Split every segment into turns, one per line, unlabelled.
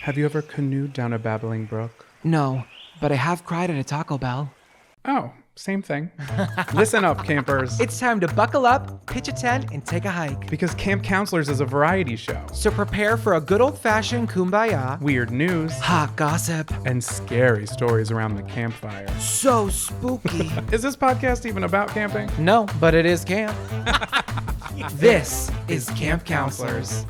Have you ever canoed down a babbling brook?
No, but I have cried at a Taco Bell.
Oh, same thing. Listen up, campers.
It's time to buckle up, pitch a tent, and take a hike.
Because Camp Counselors is a variety show.
So prepare for a good old-fashioned kumbaya,
Weird news,
hot gossip,
and scary stories around the campfire.
so spooky.
Is this podcast even about camping?
No, but it is camp. This is Camp Counselors.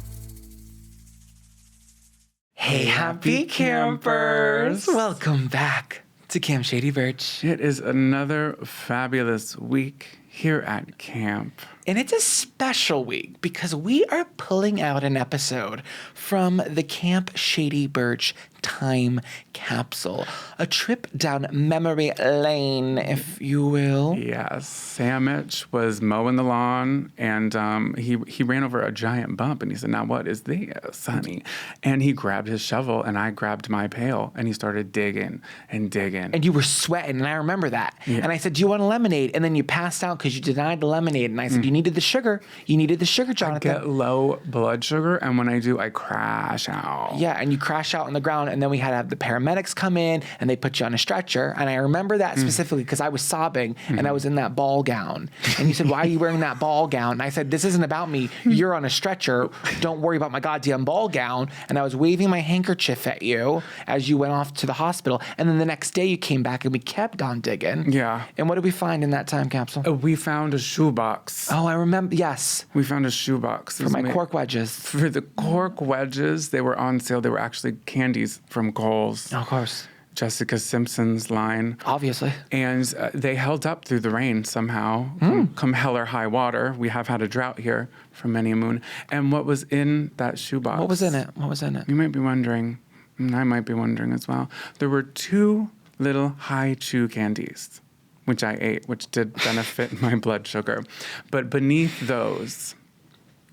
Hey, happy campers! Welcome back to Camp Shady Birch.
It is another fabulous week here at camp.
And it's a special week because we are pulling out an episode from the Camp Shady Birch time capsule. A trip down memory lane, if you will.
Yes, Sammich was mowing the lawn and he ran over a giant bump and he said, "Now what is this, honey?" And he grabbed his shovel and I grabbed my pail and he started digging and digging.
And you were sweating, and I remember that.
Yeah.
And I said, "Do you want a lemonade?" And then you passed out because you denied the lemonade. And I said, "You needed the sugar. You needed the sugar,
I
Jonathan."
get low blood sugar, and when I do, I crash out.
Yeah, and you crash out on the ground, and then we had to have the paramedics come in, and they put you on a stretcher. And I remember that specifically because I was sobbing, and I was in that ball gown. And you said, "Why are you wearing that ball gown?" And I said, "This isn't about me. You're on a stretcher. Don't worry about my goddamn ball gown." And I was waving my handkerchief at you as you went off to the hospital. And then the next day you came back, and we kept on digging.
Yeah.
And what did we find in that time capsule?
We found a shoebox.
Oh, I remember. Yes.
We found a shoebox.
For my cork wedges.
For the cork wedges, they were on sale. They were actually candies from Kohl's.
Of course.
Jessica Simpson's line.
Obviously.
And they held up through the rain somehow. Come hell or high water. We have had a drought here for many a moon. And what was in that shoebox?
What was in it? What was in it?
You might be wondering, and I might be wondering as well. There were 2 little high chew candies, which I ate, which did benefit my blood sugar. But beneath those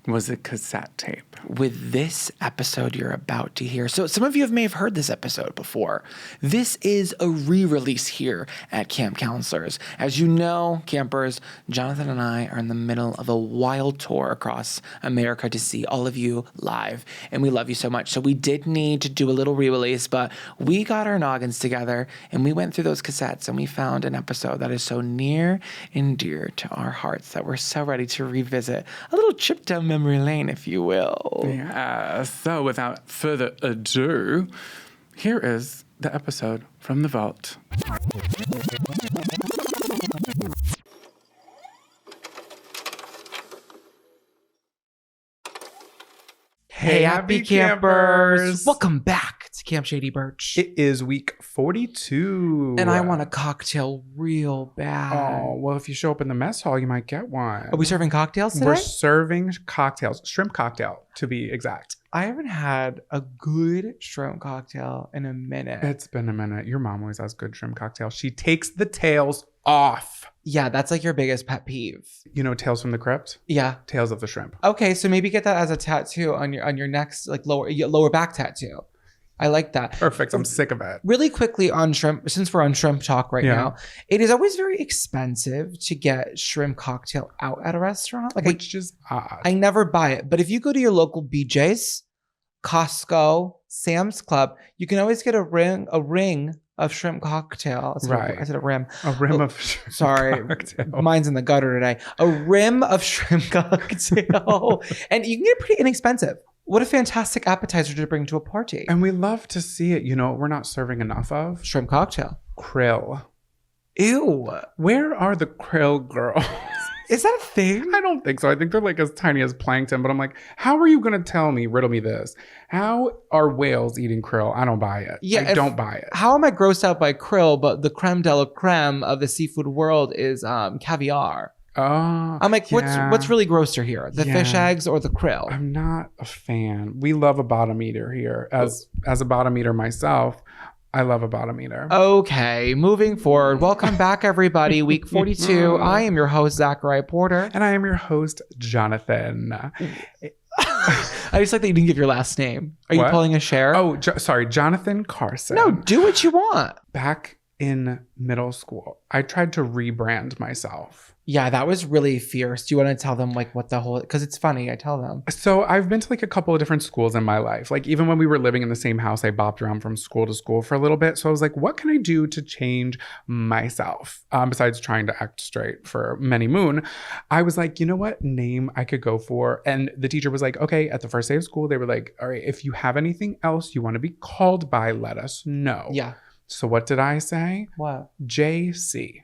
was a cassette tape.
With this episode you're about to hear. So some of you may have heard this episode before. This is a re-release here at Camp Counselors. As you know, campers, Jonathan and I are in the middle of a wild tour across America to see all of you live. And we love you so much. So we did need to do a little re-release, but we got our noggins together and we went through those cassettes and we found an episode that is so near and dear to our hearts that we're so ready to revisit. A little trip down memory lane, if you will.
Yeah, so without further ado, here is the episode from the vault.
Hey, happy campers! Welcome back to Camp Shady Birch.
It is week 42.
And I want a cocktail real bad.
Oh, well, if you show up in the mess hall, you might get one.
Are we serving cocktails today?
We're serving cocktails, shrimp cocktail to be exact.
I haven't had a good shrimp cocktail in a minute.
It's been a minute. Your mom always has good shrimp cocktail. She takes the tails off.
Yeah, that's like your biggest pet peeve.
You know, Tales from the Crypt?
Yeah.
Tales of the Shrimp.
Okay, so maybe get that as a tattoo on your next like lower back tattoo. I like that.
Perfect. I'm sick of it.
Really quickly on shrimp, since we're on shrimp talk right
Yeah.
now, it is always very expensive to get shrimp cocktail out at a restaurant. Like
Which is odd.
I never buy it, but if you go to your local BJ's, Costco, Sam's Club, you can always get a ring of shrimp cocktail.
Right.
I said a rim.
A rim of shrimp
Sorry,
cocktail.
mine's in the gutter today. A rim of shrimp cocktail. And you can get it pretty inexpensive. What a fantastic appetizer to bring to a party.
And we love to see it. You know what we're not serving enough of?
Shrimp cocktail.
Krill.
Ew.
Where are the krill girls?
Is that a thing?
I don't think so. I think they're like as tiny as plankton, but I'm like, how are you going to riddle me this? How are whales eating krill? I don't buy it.
Yeah,
I don't buy it.
How am I grossed out by krill, but the creme de la creme of the seafood world is caviar?
Oh,
I'm like,
yeah.
what's really grosser here? The fish eggs or the krill?
I'm not a fan. We love a bottom eater here. As a bottom eater myself, I love a bottom eater.
Okay, moving forward. Welcome back, everybody. Week 42. I am your host, Zachariah Porter.
And I am your host, Jonathan.
I just like that you didn't give your last name. Are you
What?
pulling a share?
Oh, sorry, Jonathan Carson.
No, do what you want.
Back in middle school, I tried to rebrand myself.
Yeah, that was really fierce. Do you want to tell them like what the whole, because it's funny, I tell them.
So I've been to like a couple of different schools in my life. Like even when we were living in the same house, I bopped around from school to school for a little bit. So I was like, what can I do to change myself? Besides trying to act straight for many moon, I was like, you know what name I could go for? And the teacher was like, okay, at the first day of school, they were like, all right, if you have anything else you want to be called by, let us know.
Yeah.
So what did I say?
What?
JC.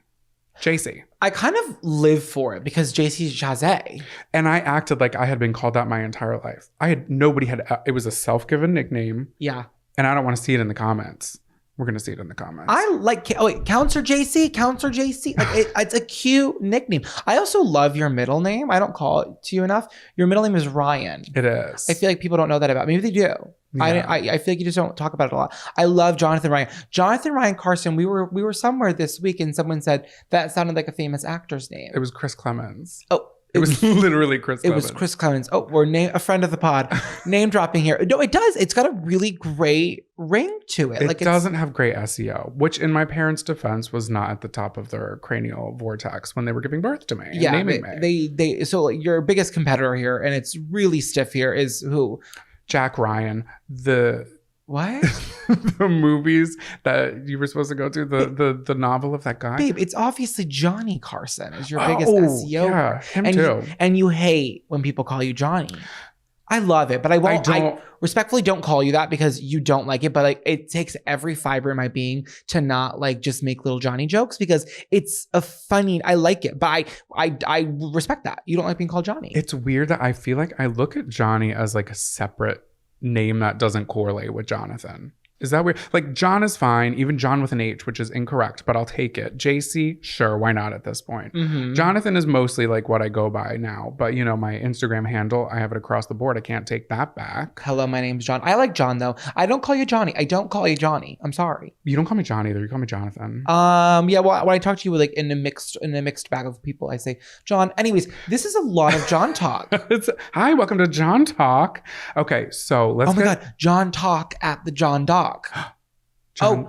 JC.
I kind of live for it because JC's Jazzy.
And I acted like I had been called that my entire life. Nobody had, it was a self-given nickname.
Yeah.
And I don't want to see it in the comments. We're going to see it in the comments.
I like, Counselor JC, Counselor JC. Like it's a cute nickname. I also love your middle name. I don't call it to you enough. Your middle name is Ryan.
It is.
I feel like people don't know that about me. Maybe they do. Yeah. I feel like you just don't talk about it a lot. I love Jonathan Ryan. Jonathan Ryan Carson. We were somewhere this week and someone said that sounded like a famous actor's name.
It was Chris Clemens.
Oh.
It was literally Chris Clemens.
It was Chris Clemens. Oh, we're a friend of the pod. Name dropping here. No, it does. It's got a really great ring to it.
It doesn't have great SEO, which in my parents' defense was not at the top of their cranial vortex when they were giving birth to me.
Yeah,
and naming me.
So your biggest competitor here, and it's really stiff here, is who?
Jack Ryan.
What?
The movies that you were supposed to go to, the novel of that guy.
Babe, it's obviously Johnny Carson is your biggest SEO.
Yeah, him too.
And you hate when people call you Johnny. I love it, but I respectfully don't call you that because you don't like it. But like, it takes every fiber in my being to not like just make little Johnny jokes because it's a funny. I like it, but I respect that you don't like being called Johnny.
It's weird that I feel like I look at Johnny as like a separate name that doesn't correlate with Jonathan. Is that weird? Like John is fine, even John with an H, which is incorrect, but I'll take it. JC, sure, why not at this point? Mm-hmm. Jonathan is mostly like what I go by now, but you know, my Instagram handle, I have it across the board. I can't take that back.
Hello, my name's John. I like John though. I don't call you Johnny. I don't call you Johnny. I'm sorry.
You don't call me John either. You call me Jonathan.
Yeah. Well, when I talk to you like in a mixed bag of people, I say John. Anyways, this is a lot of John talk.
Hi, welcome to John Talk. Okay, so let's.
Oh my God, John Talk at the John Dock.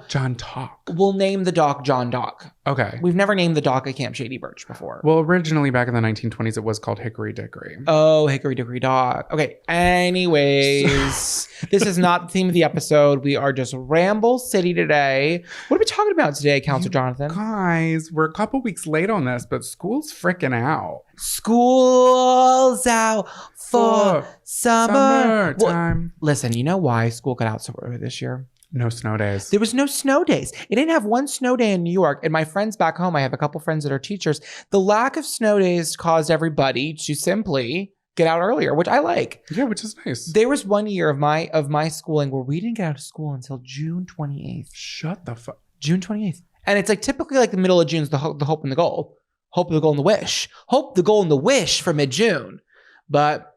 John Talk.
We'll name the dock John Dock.
Okay.
We've never named the dock at Camp Shady Birch before.
Well, originally back in the 1920s, it was called Hickory Dickory.
Oh, Hickory Dickory Dock. Okay. Anyways, this is not the theme of the episode. We are just Ramble City today. What are we talking about today, Counselor Jonathan?
Guys, we're a couple weeks late on this, but school's freaking out.
School's out for summer
time.
Well, listen, you know why school got out so early this year?
No snow days.
There was no snow days. It didn't have one snow day in New York. And my friends back home, I have a couple friends that are teachers. The lack of snow days caused everybody to simply get out earlier, which I like.
Yeah, which is nice.
There was one year of my schooling where we didn't get out of school until June 28th.
Shut the fuck.
June 28th. And it's like typically like the middle of June is the hope and the goal. Hope, the goal, and the wish. Hope, the goal, and the wish for mid-June. But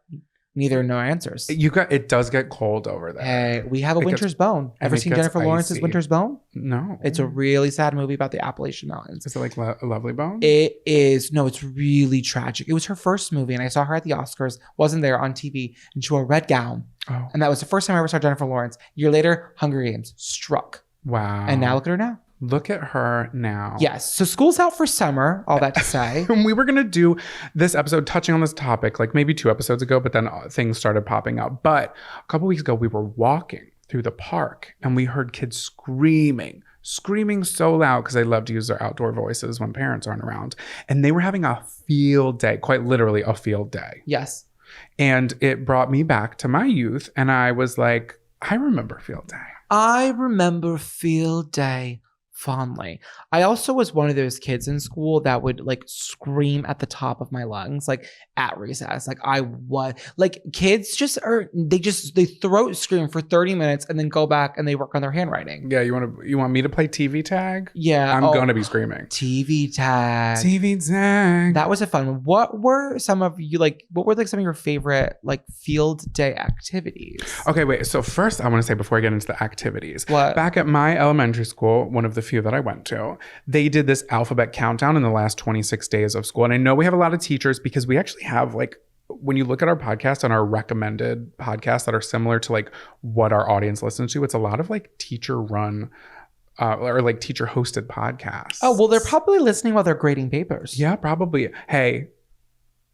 neither no answers.
It does get cold over there.
Hey, we have a winter's bone. Ever seen Jennifer Lawrence's Winter's Bone?
No.
It's a really sad movie about the Appalachian Mountains.
Is it like a Lovely Bone?
It is. No, it's really tragic. It was her first movie, and I saw her at the Oscars. Wasn't there on TV, and she wore a red gown. Oh. And that was the first time I ever saw Jennifer Lawrence. A year later, Hunger Games struck.
Wow.
And now look at her now.
Look at her now.
Yes. So school's out for summer, all that to say.
We were going to do this episode touching on this topic like maybe 2 episodes ago, but then things started popping up. But a couple weeks ago, we were walking through the park and we heard kids screaming so loud because they love to use their outdoor voices when parents aren't around. And they were having a field day, quite literally a field day.
Yes.
And it brought me back to my youth. And I was like, I remember field day.
I remember field day fondly. I also was one of those kids in school that would like scream at the top of my lungs, like at recess. Like I was like kids they throat scream for 30 minutes and then go back and they work on their handwriting.
Yeah. You want me to play TV tag?
Yeah.
I'm going to be screaming.
TV tag.
TV tag.
That was a fun one. What were some of your favorite like field day activities?
Okay, wait. So first I want to say before I get into the activities,
what?
Back at my elementary school, one of the few that I went to, they did this alphabet countdown in the last 26 days of school. And I know we have a lot of teachers because we actually have like, when you look at our podcast and our recommended podcasts that are similar to like what our audience listens to, it's a lot of like teacher run or like teacher hosted podcasts.
Oh, well, they're probably listening while they're grading papers.
Yeah, probably. Hey,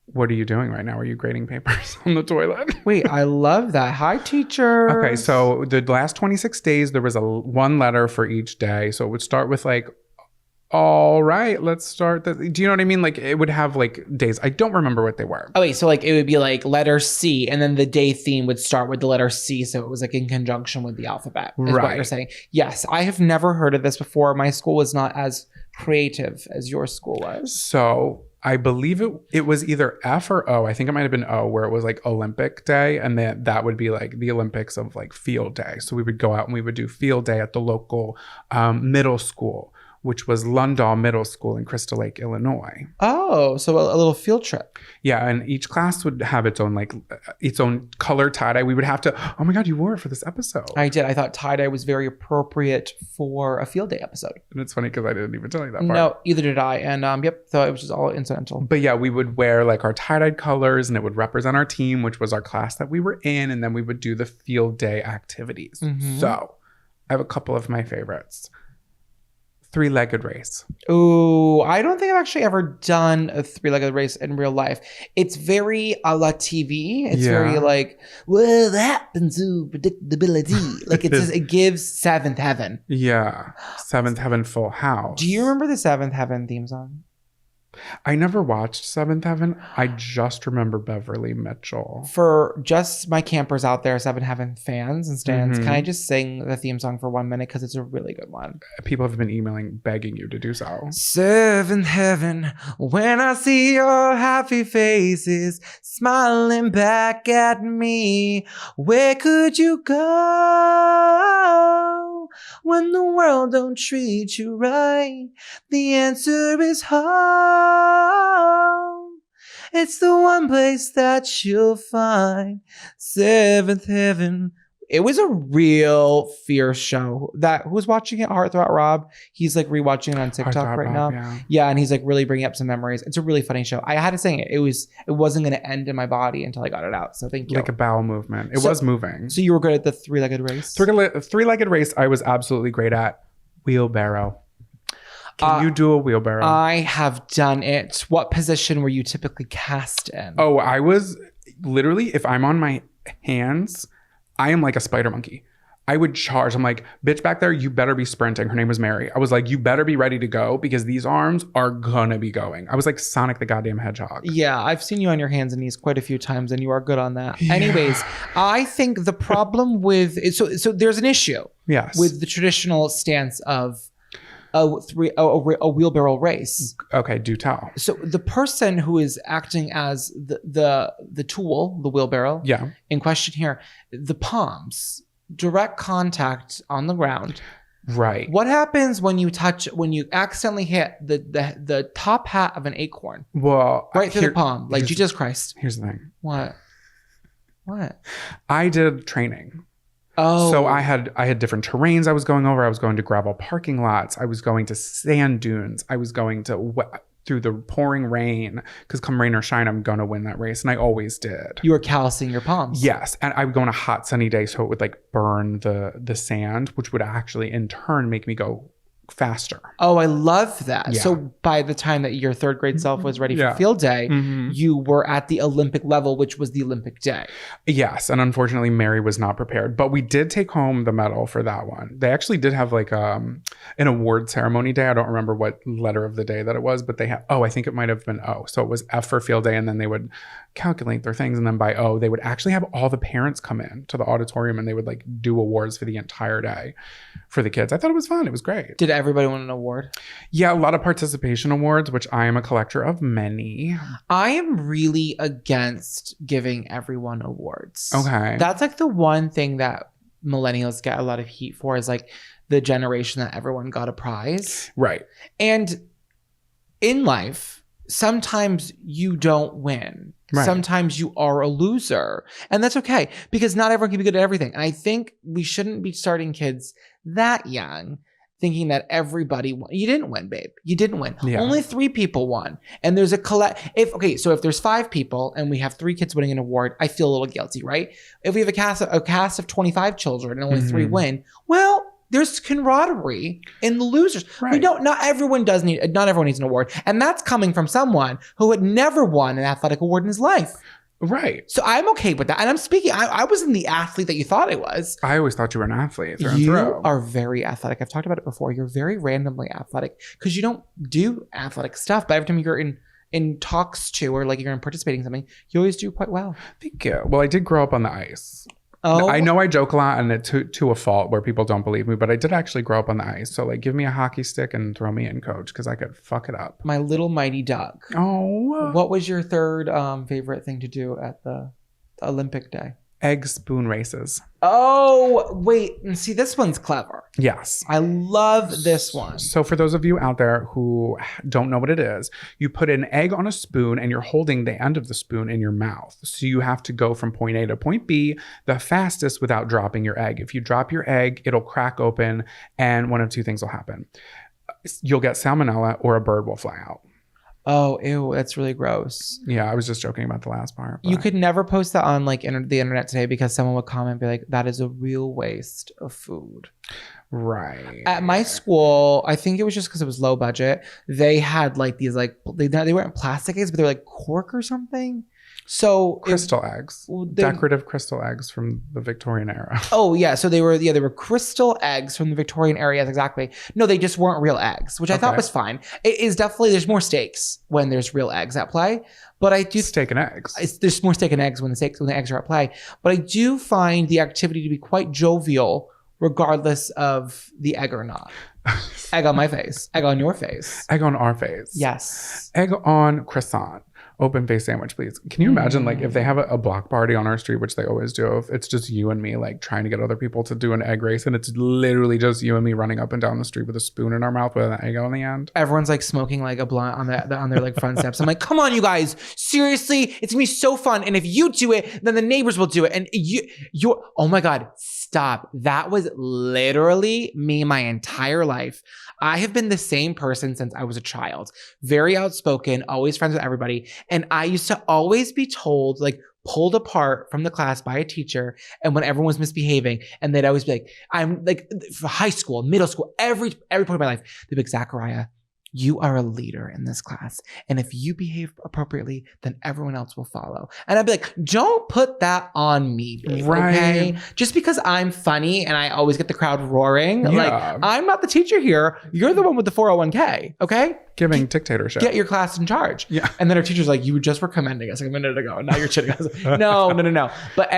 what are you doing right now? Are you grading papers on the toilet?
Wait, I love that. Hi, teacher.
Okay, so the last 26 days, there was one letter for each day. So it would start with like, all right, let's start. Do you know what I mean? Like it would have like days. I don't remember what they were.
Oh, wait, so like it would be like letter C, and then the day theme would start with the letter C, so it was like in conjunction with the alphabet, is what you're saying. Yes, I have never heard of this before. My school was not as creative as your school was.
So I believe it was either F or O. I think it might have been O, where it was like Olympic Day, and then that would be like the Olympics of like field day. So we would go out and we would do field day at the local middle school, which was Lundahl Middle School in Crystal Lake, Illinois.
Oh, so a little field trip.
Yeah, and each class would have its own color tie-dye. We would have to, oh my God, you wore it for this episode.
I did. I thought tie-dye was very appropriate for a field day episode.
And it's funny because I didn't even tell you that part.
No, either did I. And so it was just all incidental.
But yeah, we would wear like our tie-dyed colors and it would represent our team, which was our class that we were in. And then we would do the field day activities. Mm-hmm. So I have a couple of my favorites. Three-legged race.
Oh, I don't think I've actually ever done a three-legged race in real life. It's very a la TV. It's very like, what happened to predictability? Like it gives Seventh Heaven.
Yeah. Seventh Heaven, Full House.
Do you remember the Seventh Heaven theme song?
I never watched Seventh Heaven. I just remember Beverly Mitchell.
For just my campers out there, Seventh Heaven fans and stans, can I just sing the theme song for 1 minute? Because it's a really good one.
People have been emailing, begging you to do so.
Seventh Heaven, when I see your happy faces smiling back at me, where could you go when the world don't treat you right? The answer is home. It's the one place that you'll find Seventh Heaven. It was a real fierce show. Who's watching it? Heartthrob Rob. He's like rewatching it on TikTok right now. Yeah, and he's like really bringing up some memories. It's a really funny show. I had to sing it. It wasn't going to end in my body until I got it out. So thank you.
Like a bowel movement. It was moving.
So you were good at the three-legged race?
Three-legged race, I was absolutely great at. Wheelbarrow. Can you do a wheelbarrow?
I have done it. What position were you typically cast in?
Oh, I was literally, if I'm on my hands, I am like a spider monkey. I would charge. I'm like, bitch back there, you better be sprinting. Her name was Mary. I was like, you better be ready to go because these arms are gonna be going. I was like Sonic the goddamn Hedgehog.
Yeah, I've seen you on your hands and knees quite a few times and you are good on that. Yeah. Anyways, I think the problem with, so there's an issue with the traditional stance of a wheelbarrow race.
Okay, do tell.
So the person who is acting as the tool, the wheelbarrow, in question here, the palms, direct contact on the ground.
Right.
What happens when you accidentally hit the top hat of an acorn?
Well,
right through the palm, like Jesus Christ.
Here's the thing.
What?
I did training.
Oh.
So I had different terrains I was going over. I was going to gravel parking lots. I was going to sand dunes. I was going to through the pouring rain because come rain or shine, I'm going to win that race. And I always did.
You were callousing your palms.
Yes. And I would go on a hot sunny day so it would like burn the sand, which would actually in turn make me go faster.
Oh, I love that. Yeah. So by the time that your third grade self was ready for field day, you were at the Olympic level, which was the Olympic day.
Yes. And unfortunately, Mary was not prepared, but we did take home the medal for that one. They actually did have like an award ceremony day. I don't remember what letter of the day that it was, but they had, I think it might've been O. So it was F for field day. And then they would calculate their things. And then by O, they would actually have all the parents come in to the auditorium and they would like do awards for the entire day for the kids. I thought it was fun. It was great.
Did everybody win an award?
Yeah, a lot of participation awards, which I am a collector of many.
I am really against giving everyone awards.
Okay.
That's like the one thing that millennials get a lot of heat for is like the generation that everyone got a prize.
Right.
And in life, sometimes you don't win. Right. Sometimes you are a loser. And that's okay because not everyone can be good at everything. And I think we shouldn't be starting kids that young thinking that everybody won. You didn't win, babe. You didn't win. Yeah. Only 3 people won. And there's so if there's 5 people and we have 3 kids winning an award, I feel a little guilty, right? If we have a cast of 25 children and only 3 win, well, There's camaraderie in the losers.
Right.
Not everyone needs an award. And that's coming from someone who had never won an athletic award in his life.
Right.
So I'm okay with that. And I'm speaking, I wasn't the athlete that you thought I was.
I always thought you were an athlete through and
You
through.
are very athletic. I've talked about it before. You're very randomly athletic because you don't do athletic stuff. But every time you're in talks to or like you're in participating in something, you always do quite well.
Thank you. Well, I did grow up on the ice.
Oh,
I know I joke a lot and it to a fault where people don't believe me, but I did actually grow up on the ice. So like give me a hockey stick and throw me in, coach, because I could fuck it up.
my little mighty duck.
Oh.
What was your third favorite thing to do at the Olympic day?
Egg spoon races.
Oh, wait. And see, this one's clever.
Yes.
I love this one.
So for those of you out there who don't know what it is, you put an egg on a spoon and you're holding the end of the spoon in your mouth. So you have to go from point A to point B the fastest without dropping your egg. If you drop your egg, it'll crack open and one of two things will happen. You'll get salmonella or a bird will fly out.
Oh, ew, that's really gross.
Yeah, I was just joking about the last part.
You could never post that on like the internet today because someone would comment and be like, that is a real waste of food.
Right.
At my school, I think it was just because it was low budget. They had like these like, they weren't plastic eggs, but they were like cork or something. So
crystal eggs, decorative crystal eggs from the Victorian era.
Oh yeah, so they were crystal eggs from the Victorian era. Yes, exactly. No, they just weren't real eggs, which I thought was fine. It is definitely there's more stakes when there's real eggs at play, but I do
steak and eggs.
There's more steak and eggs when the eggs are at play, but I do find the activity to be quite jovial, regardless of the egg or not. Egg on my face, egg on your face,
egg on our face.
Yes,
egg on croissant. Open face sandwich, please. Can you imagine like if they have a block party on our street, which they always do, if it's just you and me like trying to get other people to do an egg race and it's literally just you and me running up and down the street with a spoon in our mouth with an egg on the end. Everyone's
like smoking like a blunt on their like front steps. I'm like, come on, you guys. Seriously, it's gonna be so fun. And if you do it, then the neighbors will do it. And you're, oh my God, stop. That was literally me my entire life. I have been the same person since I was a child. Very outspoken, always friends with everybody. And I used to always be told, like, pulled apart from the class by a teacher. And when everyone was misbehaving, and they'd always be like, I'm like, for high school, middle school, every point of my life, they'd be like, Zachariah, you are a leader in this class. And if you behave appropriately, then everyone else will follow. And I'd be like, don't put that on me, babe,
right?
Okay? Just because I'm funny and I always get the crowd roaring, like, I'm not the teacher here. You're the one with the 401k, okay?
Giving dictatorship.
Get your class in charge.
Yeah.
And then our teacher's like, you just were commending us like a minute ago. And now you're shitting us. No. But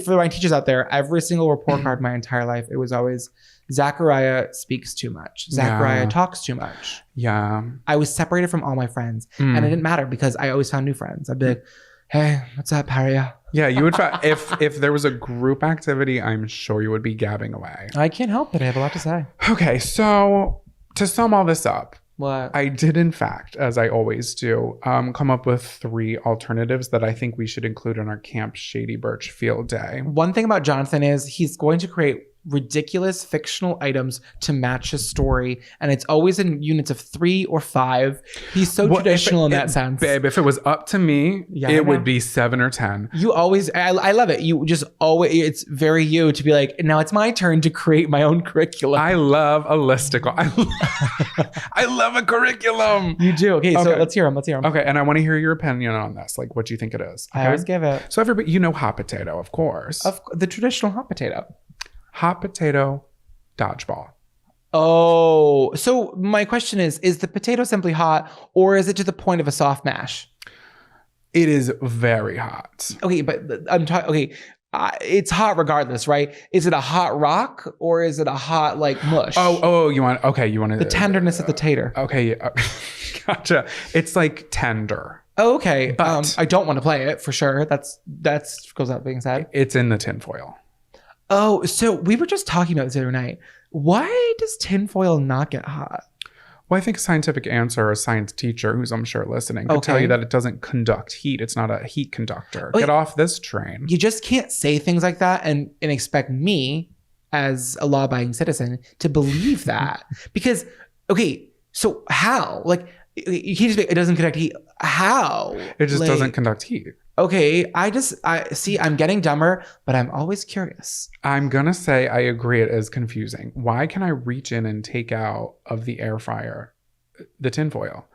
for my teachers out there, every single report card my entire life, it was always, Zachariah speaks too much. Zachariah talks too much.
Yeah.
I was separated from all my friends. And it didn't matter because I always found new friends. I'd be like, hey, what's up, Harriet?
Yeah, you would if there was a group activity, I'm sure you would be gabbing away.
I can't help it. I have a lot to say.
Okay, so to sum all this up,
what?
I did, in fact, as I always do, come up with 3 alternatives that I think we should include in our Camp Shady Birch field day.
One thing about Jonathan is he's going to create ridiculous fictional items to match his story, and it's always in units of 3 or 5. He's so traditional in that sense.
Babe, if it was up to me, it would be 7 or 10.
You always, I love it. You just always, it's very you to be like, now it's my turn to create my own curriculum.
I love a listicle. I love a curriculum.
You do. Okay, so let's hear them.
Okay, and I want to hear your opinion on this. Like, what do you think it is? Okay?
I always give it.
So everybody, you know hot potato, of course.
The traditional hot potato.
Hot potato dodgeball.
Oh, so my question is the potato simply hot or is it to the point of a soft mash?
It is very hot.
Okay, but I'm talking, it's hot regardless, right? Is it a hot rock or is it a hot like mush?
You want
the tenderness of the tater.
Okay, gotcha. It's like tender.
Oh, okay.
But
I don't want to play it for sure. That's goes without being said.
It's in the tinfoil.
Oh, so we were just talking about this the other night. Why does tinfoil not get hot?
Well, I think a scientific answer, a science teacher who's I'm sure listening, could tell you that it doesn't conduct heat. It's not a heat conductor. Get off this train.
You just can't say things like that and expect me as a law-abiding citizen to believe that. Because, okay, so how? Like, you can't just be, it doesn't conduct heat. How?
It just doesn't conduct heat.
Okay, I see, I'm getting dumber, but I'm always curious.
I'm going to say I agree it is confusing. Why can I reach in and take out of the air fryer the tinfoil?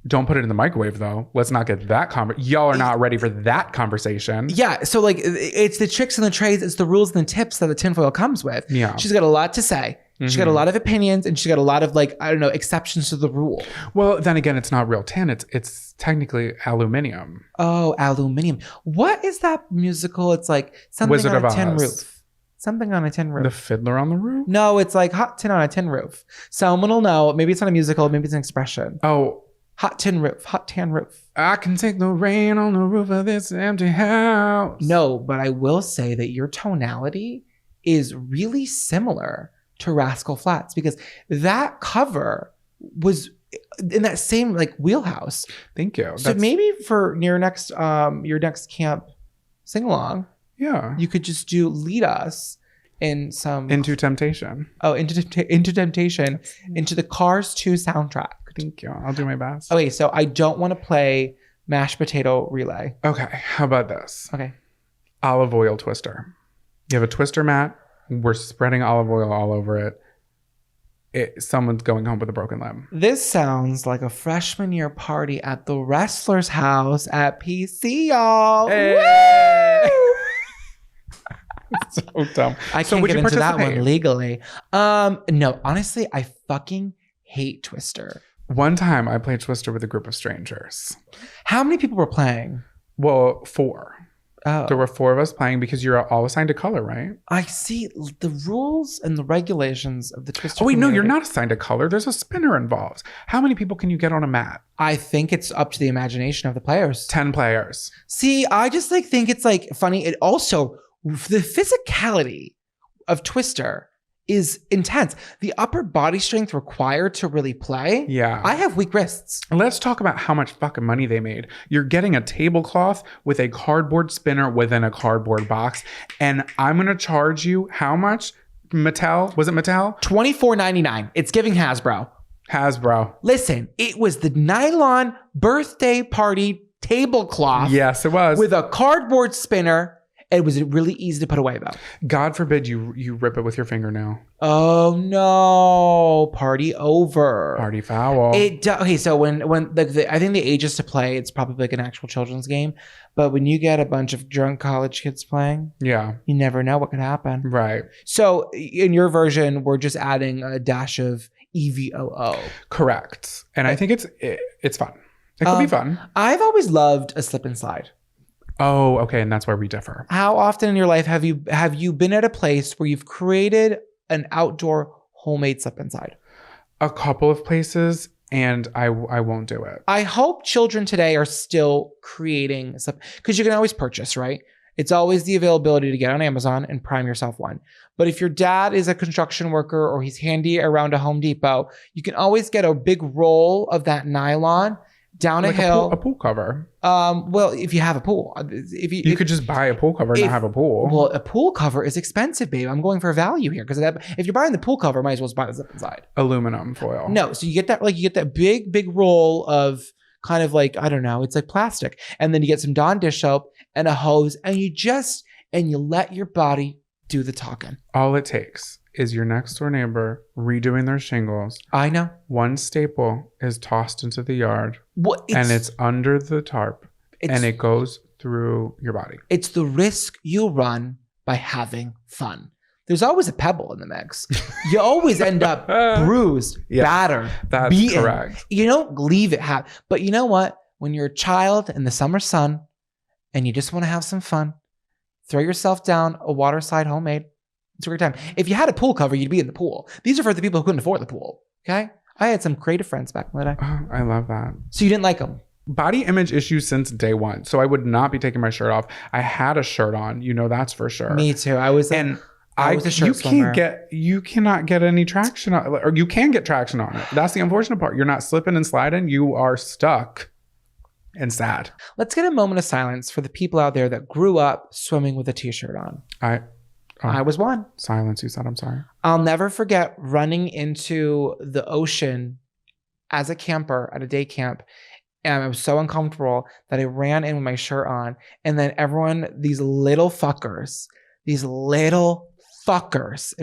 Don't put it in the microwave, though. Let's not get that y'all are not ready for that conversation.
Yeah, so like it's the tricks and the trades, it's the rules and the tips that the tinfoil comes with.
Yeah.
She's got a lot to say. She's got a lot of opinions, and she's got a lot of like, I don't know, exceptions to the rule.
Well, then again, it's not real tin. It's technically aluminium.
Oh, aluminium. What is that musical? It's like something
Wizard
on a
of
tin
Oz.
Roof. Something on a tin roof.
The Fiddler on the Roof?
No, it's like hot tin on a tin roof. Someone will know. Maybe it's not a musical. Maybe it's an expression.
Oh.
Hot tin roof. Hot tan roof.
I can take the rain on the roof of this empty house.
No, but I will say that your tonality is really similar to Rascal Flatts, because that cover was in that same like wheelhouse.
Thank you.
So maybe for your next camp sing along,
yeah,
you could just lead us in some
into temptation.
Oh, into temptation, into the Cars 2 soundtrack.
Thank you. I'll do my best.
Okay, so I don't want to play mashed potato relay.
Okay, how about this?
Okay.
Olive oil twister. You have a twister mat. We're spreading olive oil all over it. Someone's going home with a broken limb.
This sounds like a freshman year party at the wrestler's house at PC, y'all.
Hey. So dumb.
I can't get into that one legally. No, honestly, I fucking hate Twister.
One time I played Twister with a group of strangers.
How many people were playing?
Well, 4.
Oh.
There were 4 of us playing because you're all assigned a color, right?
I see the rules and the regulations of the Twister.
Oh, wait,
community.
no, you're not assigned a color. There's a spinner involved. How many people can you get on a mat?
I think it's up to the imagination of the players.
10 players.
See, I just think it's like funny. It also, the physicality of Twister is intense. The upper body strength required to really play.
Yeah.
I have weak wrists.
Let's talk about how much fucking money they made. You're getting a tablecloth with a cardboard spinner within a cardboard box. And I'm going to charge you how much? Mattel? Was it Mattel?
$24.99. It's giving Hasbro.
Hasbro.
Listen, it was the nylon birthday party tablecloth.
Yes, it was.
With a cardboard spinner. It was really easy to put away, though.
God forbid you rip it with your fingernail.
Oh no! Party over.
Party foul.
Okay, so when I think the ages to play, it's probably like an actual children's game. But when you get a bunch of drunk college kids playing,
yeah,
you never know what could happen.
Right.
So in your version, we're just adding a dash of EVOO.
Correct. And I think it's fun. It could be fun.
I've always loved a slip and slide.
Oh, okay, and that's where we differ.
How often in your life have you been at a place where you've created an outdoor homemade slip and slide?
A couple of places, and I won't do it.
I hope children today are still creating stuff, because you can always purchase, right? It's always the availability to get on Amazon and prime yourself one. But if your dad is a construction worker or he's handy around a Home Depot, you can always get a big roll of that nylon down like a hill.
A pool cover.
Well, if you have a pool.
You could just buy a pool cover and not have a pool.
Well, a pool cover is expensive, babe. I'm going for value here, because if you're buying the pool cover, might as well just buy the zip inside.
Aluminum foil.
No, so you get that big roll of kind of like, I don't know, it's like plastic. And then you get some Dawn dish soap and a hose, and you let your body do the talking.
All it takes is your next door neighbor redoing their shingles.
I know.
One staple is tossed into the yard,
and
it's under the tarp, and it goes through your body.
It's the risk you run by having fun. There's always a pebble in the mix. You always end up bruised, battered,
that's
beaten.
Correct.
You don't leave it happen. But you know what? When you're a child in the summer sun and you just want to have some fun, throw yourself down a waterside homemade. It's a great time. If you had a pool cover, you'd be in the pool. These are for the people who couldn't afford the pool. Okay? I had some creative friends back in the day.
Oh, I love that.
So you didn't like them?
Body image issues since day one. So I would not be taking my shirt off. I had a shirt on, that's for sure.
Me too. I was a shirt swimmer.
You cannot get any traction on, or you can get traction on it. That's the unfortunate part. You're not slipping and sliding. You are stuck and sad.
Let's get a moment of silence for the people out there that grew up swimming with a t-shirt on. I was one.
Silence, you said. I'm sorry.
I'll never forget running into the ocean as a camper at a day camp And I was so uncomfortable that I ran in with my shirt on. And then everyone, these little fuckers in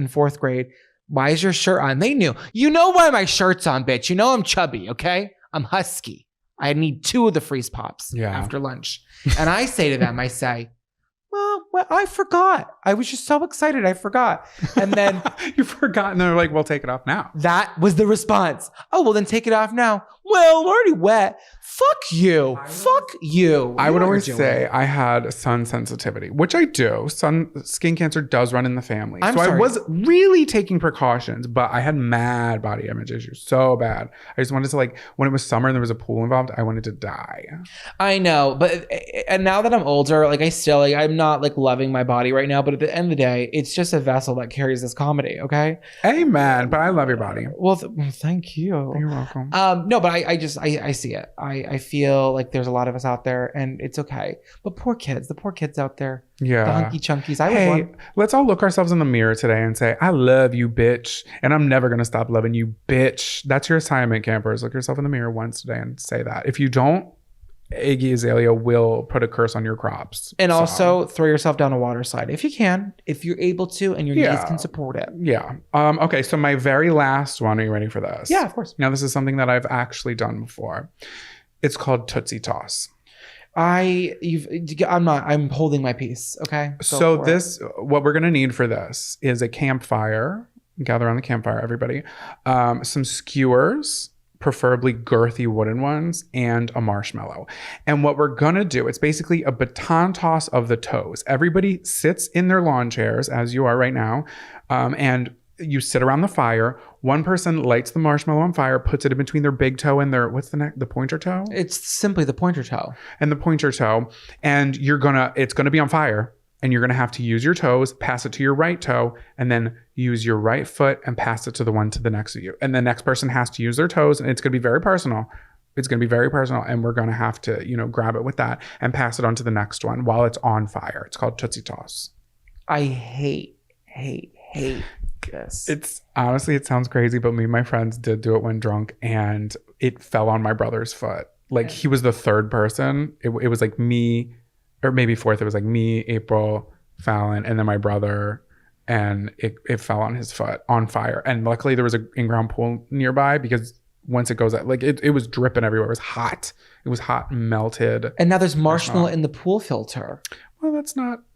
4th grade, why is your shirt on? They knew. You know why my shirt's on, bitch. You know I'm chubby, okay? I'm husky. I need 2 of the freeze pops after lunch. And I say to them, I say, well, I forgot. I was just so excited. I forgot. And then
You forgot. And they're like, well, take it off now.
that was the response. Oh, well, then take it off now. Well, I'm already wet. Fuck you. Fuck you.
I would always say I had sun sensitivity, which I do. Skin cancer does run in the family.
I'm
so
sorry.
I was really taking precautions, but I had mad body image issues. So bad. I just wanted to, like, when it was summer and there was a pool involved, I wanted to die.
I know, but and now that I'm older, like I still, like, I'm not like loving my body right now, but at the end of the day, it's just a vessel that carries this comedy, okay?
Amen. But I love your body.
Well, thank you.
You're welcome.
No, but I see it. I feel like there's a lot of us out there and it's okay. But the poor kids out there.
Yeah.
The hunky chunkies.
Hey, let's all look ourselves in the mirror today and say, I love you, bitch. And I'm never going to stop loving you, bitch. That's your assignment, campers. Look yourself in the mirror once today and say that. If you don't, Iggy Azalea will put a curse on your crops.
And also throw yourself down a water slide if you can, if you're able to, and your knees can support it.
Yeah. Okay. So my very last one. Are you ready for this?
Yeah, of course.
Now, this is something that I've actually done before. It's called Tootsie Toss.
I'm holding my peace. Okay.
So what we're going to need for this is a campfire. Gather around the campfire, everybody. Some skewers, preferably girthy wooden ones, and a marshmallow. And what we're gonna do, it's basically a baton toss of the toes. Everybody sits in their lawn chairs, as you are right now, and you sit around the fire. One person lights the marshmallow on fire, puts it in between their big toe and their, the pointer toe?
It's simply the pointer toe.
And the pointer toe. And it's gonna be on fire. And you're going to have to use your toes, pass it to your right toe, and then use your right foot and pass it to the one to the next of you. And the next person has to use their toes, and it's going to be very personal. It's going to be very personal, and we're going to have to, grab it with that and pass it on to the next one while it's on fire. It's called Tootsie Toss.
I hate this.
It's honestly, it sounds crazy, but me and my friends did do it when drunk, and it fell on my brother's foot. Like, he was the third person. It was like me, or maybe fourth. It was like me, April, Fallon, and then my brother, and it fell on his foot on fire. And luckily there was an in-ground pool nearby, because once it goes out, like it was dripping everywhere. It was hot. It was hot and melted.
And now there's marshmallow in the pool filter.
Well, that's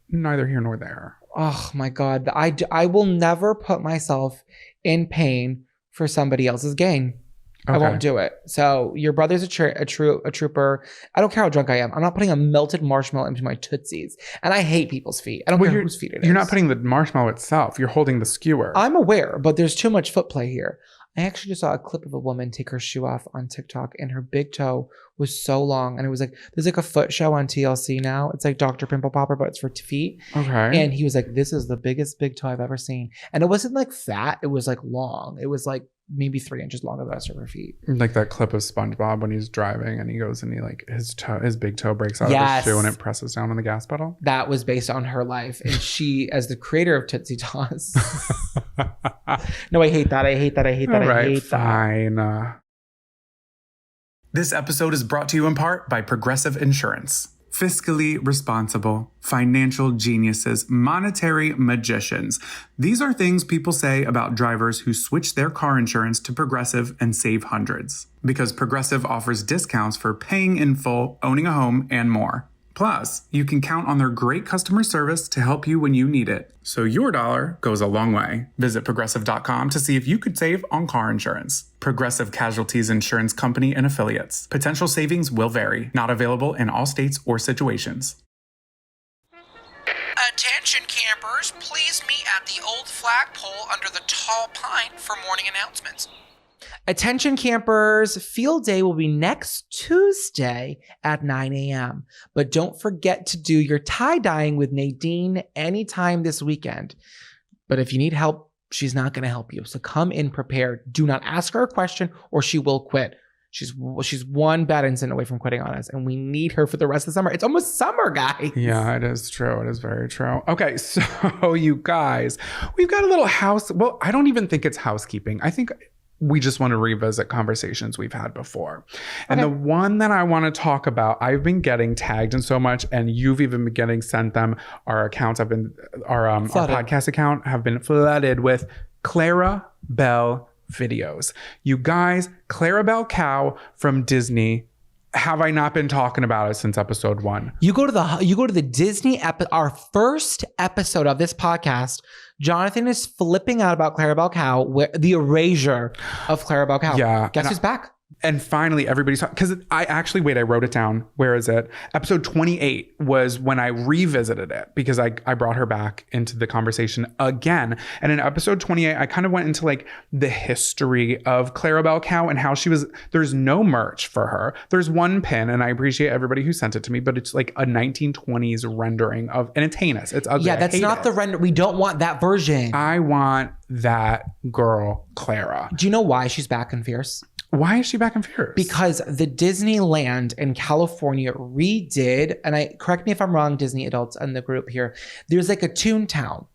neither here nor there.
Oh my God. I will never put myself in pain for somebody else's gain. Okay. I won't do it. So your brother's a trooper. I don't care how drunk I am. I'm not putting a melted marshmallow into my Tootsies. And I hate people's feet. I don't care whose feet it is.
You're not putting the marshmallow itself. You're holding the skewer.
I'm aware, but there's too much foot play here. I actually just saw a clip of a woman take her shoe off on TikTok, and her big toe was so long. And it was like, there's like a foot show on TLC now. It's like Dr. Pimple Popper, but it's for feet.
Okay.
And he was like, this is the biggest big toe I've ever seen. And it wasn't like fat. It was like long. It was like maybe 3 inches longer than the rest of her feet.
Like that clip of SpongeBob when he's driving and he goes and he like his big toe breaks out of his shoe and it presses down on the gas pedal.
That was based on her life. And she, as the creator of Tootsie Toss. No, I hate that. I hate that. I hate that.
All right,
I hate
fine. That. This episode is brought to you in part by Progressive Insurance. Fiscally responsible, financial geniuses, monetary magicians. These are things people say about drivers who switch their car insurance to Progressive and save hundreds. Because Progressive offers discounts for paying in full, owning a home, and more. Plus, you can count on their great customer service to help you when you need it. So your dollar goes a long way. Visit Progressive.com to see if you could save on car insurance. Progressive Casualties Insurance Company and Affiliates. Potential savings will vary. Not available in all states or situations.
Attention campers, please meet at the old flagpole under the tall pine for morning announcements. Attention campers, field day will be next Tuesday at 9 a.m. But don't forget to do your tie-dyeing with Nadine anytime this weekend. But if you need help, she's not going to help you. So come in prepared. Do not ask her a question or she will quit. She's one bad incident away from quitting on us, and we need her for the rest of the summer. It's almost summer, guys.
Yeah, it is true. It is very true. Okay, so you guys, we've got a little house. Well, I don't even think it's housekeeping. I think
we just want to revisit conversations we've had before. And the one that I want to talk about, I've been getting tagged in so much, and you've even been getting sent them. Our accounts have been, our podcast account have been flooded with Clara Belle videos. You guys, Clara Belle Cow from Disney. Have I not been talking about it since episode 1?
You go to the Disney our first episode of this podcast. Jonathan is flipping out about Clara Belle Cow, the erasure of Clara Belle Cow.
Yeah.
Guess who's back?
And finally, everybody's talking, because I wrote it down. Where is it? Episode 28 was when I revisited it because I brought her back into the conversation again. And in episode 28, I kind of went into like the history of Clara Belle Cow and how there's no merch for her. There's one pin, and I appreciate everybody who sent it to me, but it's like a 1920s rendering and it's heinous. It's ugly.
Yeah, that's not the render. We don't want that version.
I want that girl, Clara.
Do you know why she's back in Fierce?
Why is she back in Fierce?
Because the Disneyland in California redid, and correct me if I'm wrong, Disney adults in the group here, there's like a Toontown.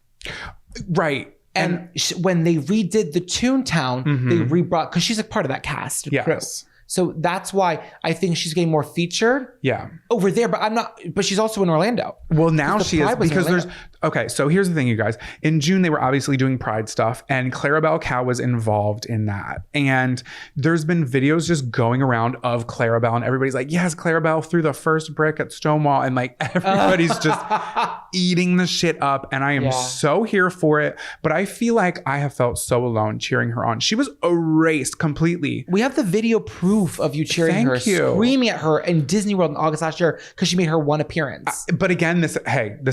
Right.
And when they redid the Toontown, they rebrought, because she's a part of that cast.
Yes.
Crew. So that's why I think she's getting more featured over there. But she's also in Orlando.
Well, now she is, because so here's the thing, you guys. In June, they were obviously doing Pride stuff, and Clara Belle Cow was involved in that. And there's been videos just going around of Clara Belle, and everybody's like, yes, Clara Belle threw the first brick at Stonewall. And like everybody's just eating the shit up. And I am so here for it. But I feel like I have felt so alone cheering her on. She was erased completely.
We have the video proof of you cheering her, screaming at her in Disney World in August last year because she made her one appearance.
But again, this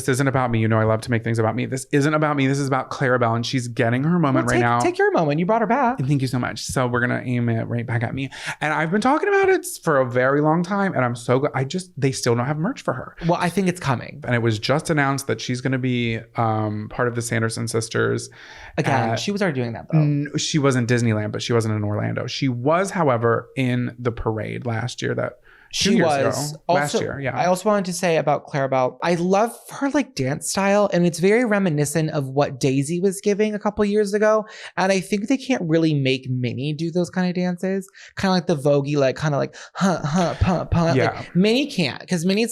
isn't about me. You know, I love to make things about me. This isn't about me. This is about Clara Belle, and she's getting her moment now.
Take your moment. You brought her back.
Thank you so much. So we're going to aim it right back at me. And I've been talking about it for a very long time, and I'm so glad. They still don't have merch for her.
Well, I think it's coming.
And it was just announced that she's going to be part of the Sanderson sisters.
Again, she was already doing that though.
She was in Disneyland, but she wasn't in Orlando. She was, however, in the parade last year. Last year. Yeah.
I also wanted to say about Clara Belle, I love her like dance style, and it's very reminiscent of what Daisy was giving a couple years ago. And I think they can't really make Minnie do those kind of dances, kind of like the Voguey, like kind of like pump.
Yeah.
Like, Minnie can't, because Minnie's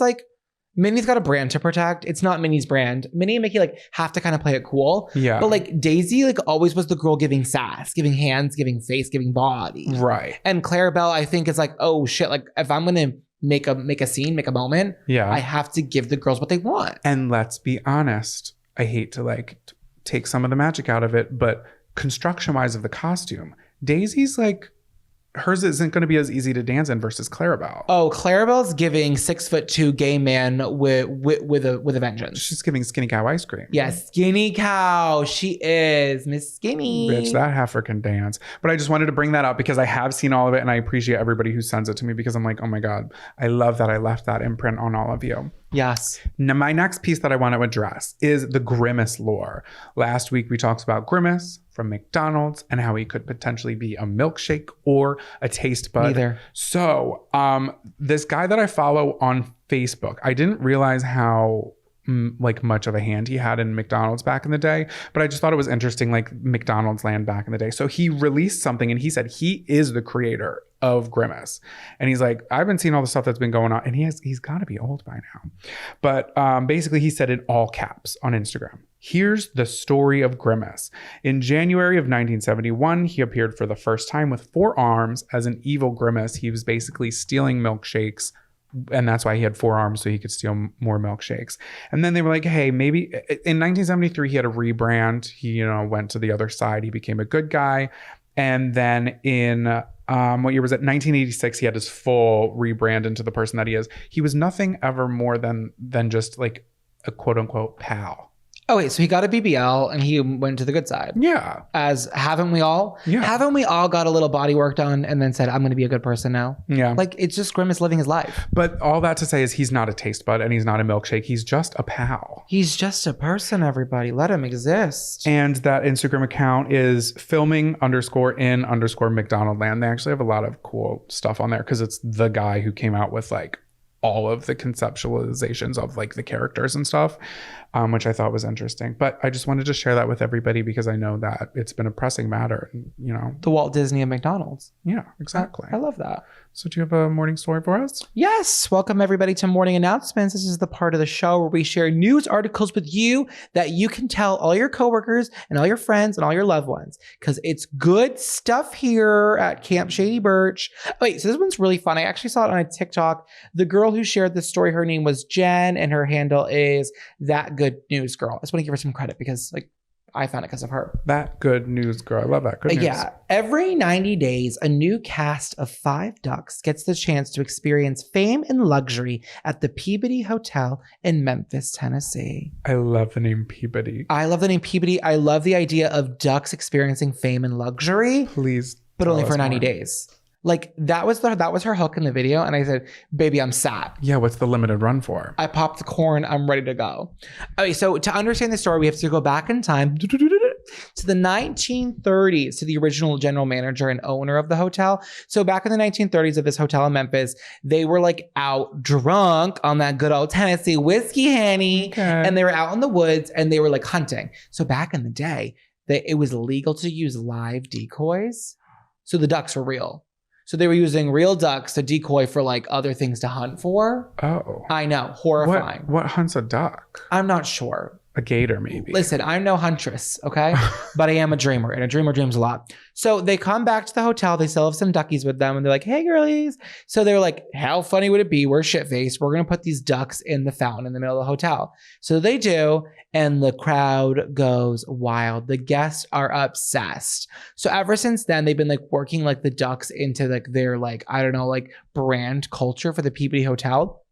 got a brand to protect. It's not Minnie's brand. Minnie and Mickey like have to kind of play it cool.
Yeah.
But like Daisy like always was the girl giving sass, giving hands, giving face, giving body.
Right.
And Clara Belle, I think, is like, oh shit, like if I'm gonna make a scene, make a moment, I have to give the girls what they want.
And let's be honest, I hate to like take some of the magic out of it, but construction wise of the costume, Daisy's like, hers isn't going to be as easy to dance in versus Clara Belle.
Oh, Clara Belle's giving 6'2" gay man with a vengeance.
She's giving Skinny Cow ice cream.
Yeah, Skinny Cow. She is Miss Skinny.
Bitch, that heifer can dance. But I just wanted to bring that up because I have seen all of it, and I appreciate everybody who sends it to me, because I'm like, oh my God, I love that I left that imprint on all of you.
Yes.
Now, my next piece that I want to address is the Grimace lore. Last week, we talked about Grimace from McDonald's and how he could potentially be a milkshake or a taste bud.
Neither.
So, this guy that I follow on Facebook, I didn't realize how like much of a hand he had in McDonald's back in the day, but I just thought it was interesting, like McDonald's land back in the day. So he released something, and he said he is the creator of Grimace, and he's like, I've been seeing all the stuff that's been going on, and he's got to be old by now, but basically he said in all caps on Instagram, here's the story of Grimace. In January of 1971, he appeared for the first time with 4 arms as an evil Grimace. He was basically stealing milkshakes, and that's why he had 4 arms, so he could steal more milkshakes. And then they were like, hey, maybe in 1973 he had a rebrand. He went to the other side. He became a good guy. And then in what year was it? 1986, he had his full rebrand into the person that he is. He was nothing ever more than just like a quote unquote pal.
Oh, wait, so he got a BBL and he went to the good side.
Yeah.
As haven't we all?
Yeah.
Haven't we all got a little body work done and then said, I'm going to be a good person now?
Yeah.
Like, it's just Grimace living his life.
But all that to say is he's not a taste bud and he's not a milkshake. He's just a pal.
He's just a person, everybody. Let him exist.
And that Instagram account is filming_in_McDonaldland. They actually have a lot of cool stuff on there because it's the guy who came out with like all of the conceptualizations of like the characters and stuff, which I thought was interesting. But I just wanted to share that with everybody because I know that it's been a pressing matter, you know.
The Walt Disney of McDonald's.
Yeah, exactly.
I love that.
So do you have a morning story for us?
Yes. Welcome everybody to Morning Announcements. This is the part of the show where we share news articles with you that you can tell all your coworkers and all your friends and all your loved ones, because it's good stuff here at Camp Shady Birch. Wait, so this one's really fun. I actually saw it on a TikTok. The girl who shared this story, her name was Jen, and her handle is That Good News Girl. I just want to give her some credit because like I found it because of her.
That Good News Girl. I love that. Good news.
Yeah. Every 90 days, a new cast of 5 ducks gets the chance to experience fame and luxury at the Peabody Hotel in Memphis, Tennessee.
I love the name Peabody.
I love the name Peabody. I love the idea of ducks experiencing fame and luxury.
Please.
But only for 90
more.
days. Like that was her hook in the video. And I said, baby, I'm sat.
Yeah, what's the limited run for?
I popped the corn. I'm ready to go. Okay, so to understand the story, we have to go back in time to the 1930s to the original general manager and owner of the hotel. So back in the 1930s of this hotel in Memphis, they were like out drunk on that good old Tennessee whiskey, honey.
Okay.
And they were out in the woods and they were like hunting. So back in the day, it was legal to use live decoys. So the ducks were real. So they were using real ducks to decoy for like other things to hunt for.
Oh.
I know. Horrifying.
What hunts a duck?
I'm not sure.
A gator, maybe.
Listen, I'm no huntress, okay? But I am a dreamer, and a dreamer dreams a lot. So they come back to the hotel. They still have some duckies with them, and they're like, hey, girlies. So they're like, how funny would it be? We're shit-faced. We're going to put these ducks in the fountain in the middle of the hotel. So they do, and the crowd goes wild. The guests are obsessed. So ever since then, they've been like working like the ducks into like their like, I don't know, like brand culture for the Peabody Hotel.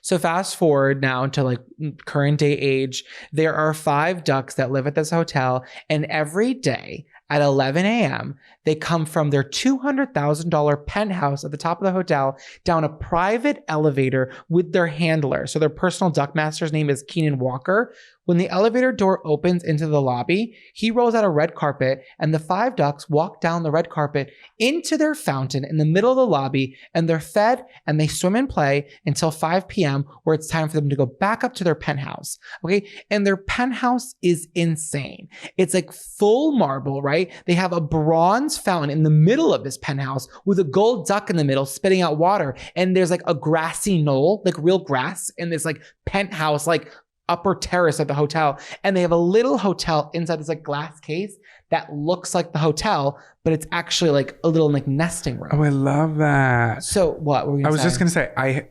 So fast forward now to like current day age, there are 5 ducks that live at this hotel, and every day at 11 a.m., they come from their $200,000 penthouse at the top of the hotel down a private elevator with their handler. So their personal duck master's name is Keenan Walker. When the elevator door opens into the lobby, he rolls out a red carpet, and the 5 ducks walk down the red carpet into their fountain in the middle of the lobby, and they're fed and they swim and play until 5 p.m. where it's time for them to go back up to their penthouse. Okay. And their penthouse is insane. It's like full marble, right? They have a bronze fountain in the middle of this penthouse with a gold duck in the middle spitting out water. And there's like a grassy knoll, like real grass in this like penthouse, like upper terrace of the hotel. And they have a little hotel inside this like glass case that looks like the hotel, but it's actually like a little like nesting room.
Oh, I love that.
So what were you gonna say?
Just going to say,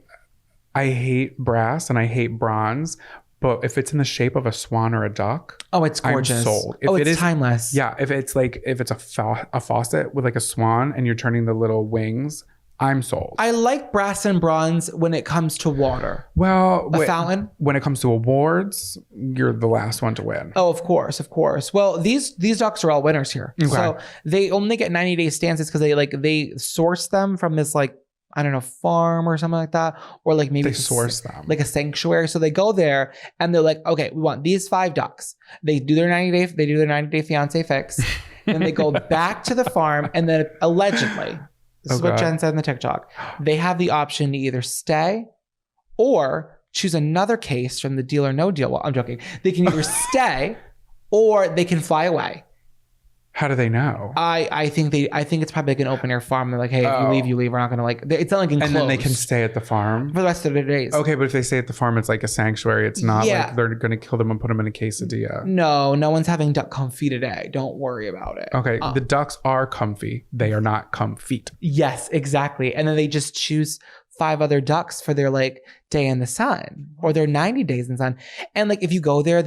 I hate brass and I hate bronze, but if it's in the shape of a swan or a duck,
oh, it's gorgeous.
I'm sold.
It's timeless.
Yeah. If it's a faucet with like a swan and you're turning the little wings, I'm sold.
I like brass and bronze when it comes to water.
Well,
a fountain.
When it comes to awards, you're the last one to win.
Oh, of course. Well, these ducks are all winners here. Okay. So they only get 90-day stances because they source them from this like, I don't know, farm or something like that, or like maybe
they source them
like a sanctuary. So they go there and they're like, okay, we want these 5 ducks. They do their 90-day fiance fix, then they go back to the farm, and then allegedly. This is what Jen said in the TikTok. They have the option to either stay or choose another case from the Deal or No Deal. Well, I'm joking. They can either stay or they can fly away.
How do they know?
I think it's probably like an open air farm. They're like, hey, if you leave, you leave. We're not gonna like. It's not like enclosed.
And then they can stay at the farm
for the rest of their days.
Okay, but if they stay at the farm, it's like a sanctuary. It's not like they're gonna kill them and put them in a quesadilla.
No one's having duck confit today. Don't worry about it.
Okay, the ducks are comfy. They are not comfy.
Yes, exactly. And then they just choose 5 other ducks for their like day in the sun or their 90 days in the sun. And like if you go there, and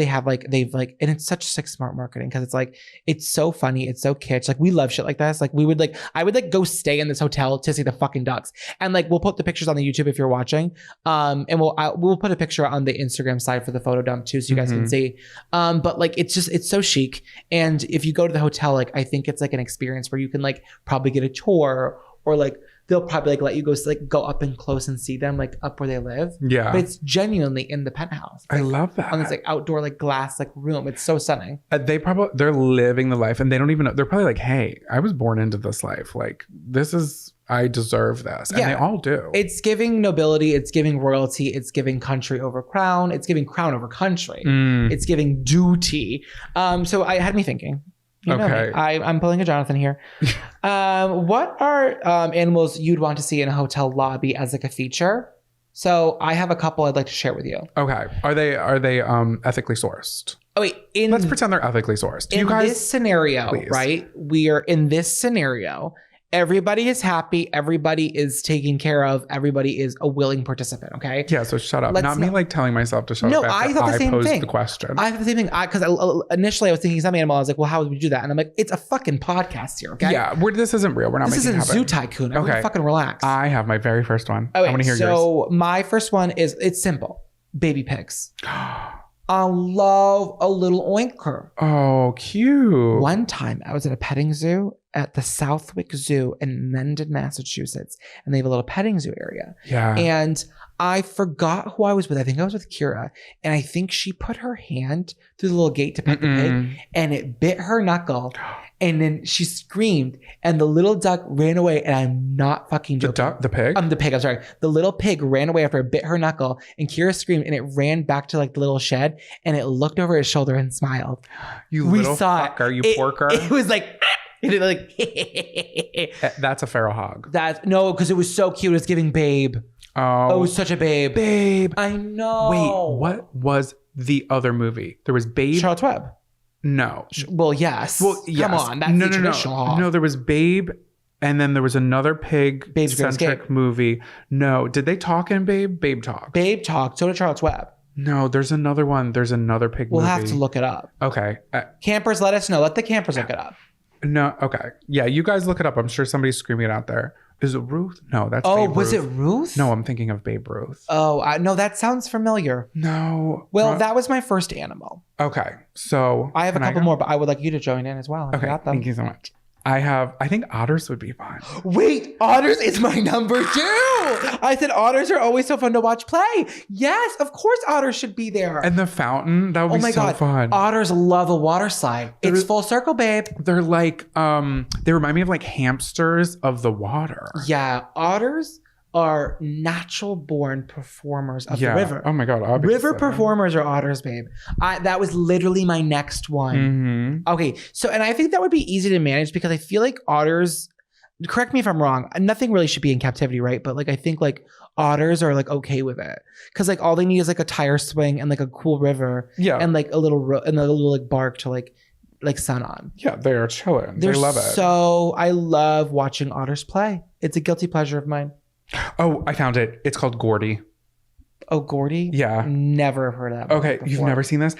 it's such like smart marketing because it's like it's so funny, it's so kitsch. Like we love shit like this. Like I would like go stay in this hotel to see the fucking ducks. And like we'll put the pictures on the YouTube if you're watching. And we'll put a picture on the Instagram side for the photo dump too, so you guys can see. But like it's so chic. And if you go to the hotel, like I think it's like an experience where you can like probably get a tour or like they'll probably like let you go up and close and see them like up where they live.
Yeah.
But it's genuinely in the penthouse.
I love that.
On this like outdoor like glass like room. It's so stunning.
They're living the life and they don't even know. They're probably like, hey, I was born into this life. Like this is I deserve this. And
Yeah.
they all do.
It's giving nobility. It's giving royalty. It's giving country over crown. It's giving crown over country. It's giving duty. So I had me thinking. You know
Okay.
me. I'm pulling a Jonathan here. What are animals you'd want to see in a hotel lobby as like a feature? So I have a couple I'd like to share with you.
Okay. Are they ethically sourced?
Oh wait,
Let's pretend they're ethically sourced.
in
You guys,
this scenario,
please.
right? We are in this scenario. Everybody is happy. Everybody is taken care of. Everybody is a willing participant. Okay.
yeah, so shut up.
Let's
Not me
not-
like telling myself to shut
No,
up.
I thought the same
posed
thing.
the question.
I have the same thing. Because initially I was thinking some animal. I was like, well, how would we do that? And I'm like, it's a fucking podcast here. Okay.
Yeah, this isn't real. We're not
This
making
isn't
it
Zoo
happen.
Tycoon. Everyone
Okay.
fucking relax.
I have my very first one.
Okay,
I want to hear yours.
so my first one it's simple. Baby pigs. I love a little oinker.
Oh, cute.
One time I was at a petting zoo at the Southwick Zoo in Mendon, Massachusetts, and they have a little petting zoo area.
Yeah.
And I forgot who I was with. I think I was with Kira, and I think she put her hand through the little gate to pet the pig, and it bit her knuckle. And then she screamed, and the little duck ran away. And I'm not fucking
The
joking.
duck, the pig.
The pig. I'm sorry. The little pig ran away after it bit her knuckle, and Kira screamed, and it ran back to like the little shed, and it looked over his shoulder and smiled.
You
We
little
saw
fucker, you
it.
porker.
It was like, and it like
That's a feral hog.
that. No, because it was so cute. It was giving babe.
Oh,
Oh, it was such a babe.
Babe.
I know.
Wait, what was the other movie? There was Babe.
Charlotte's Web.
No.
Well, yes.
Well, yes.
Come on. That's
no,
the traditional hog.
No, there was Babe, and then there was another
Babe's Great
pig-centric
Escape.
movie. No, did they talk in Babe? Babe talk.
Babe talked. So did Charlotte's Web.
No, there's another one. There's another pig
We'll
movie.
have to look it up.
Okay.
Campers, let us know. Let the campers look it up.
No. Okay. Yeah, you guys look it up. I'm sure somebody's screaming it out there. Is it Ruth? No, that's
Oh,
Babe
was
Ruth.
it Ruth?
No, I'm thinking of Babe Ruth.
Oh, no, that sounds familiar.
No.
Well, that was my first animal.
Okay. So
I have a
can
couple
go?
more, but I would like you to join in as well. If you
Okay.
got them.
Thank you so much. I think otters would be fun.
Wait, otters is my number 2. I said otters are always so fun to watch play. Yes, of course otters should be there.
And the fountain, that would
Oh
be
my
so
God.
fun.
Otters love a water slide. It's full circle, babe.
They're like, they remind me of like hamsters of the water.
Yeah, otters are natural born performers of the river.
Oh my God. Obviously.
River performers are otters, babe. That was literally my next one.
Mhm.
Okay, so, and I think that would be easy to manage because I feel like otters, correct me if I'm wrong, nothing really should be in captivity, right? But like, I think like otters are like okay with it because like all they need is like a tire swing and like a cool river
Yeah.
and like a little like bark to like sun on.
Yeah, they are chilling.
They're
They love it.
So I love watching otters play. It's a guilty pleasure of mine.
Oh, I found it. It's called Gordy.
Oh, Gordy?
Yeah.
Never heard of that.
Okay,
before.
you've never seen this?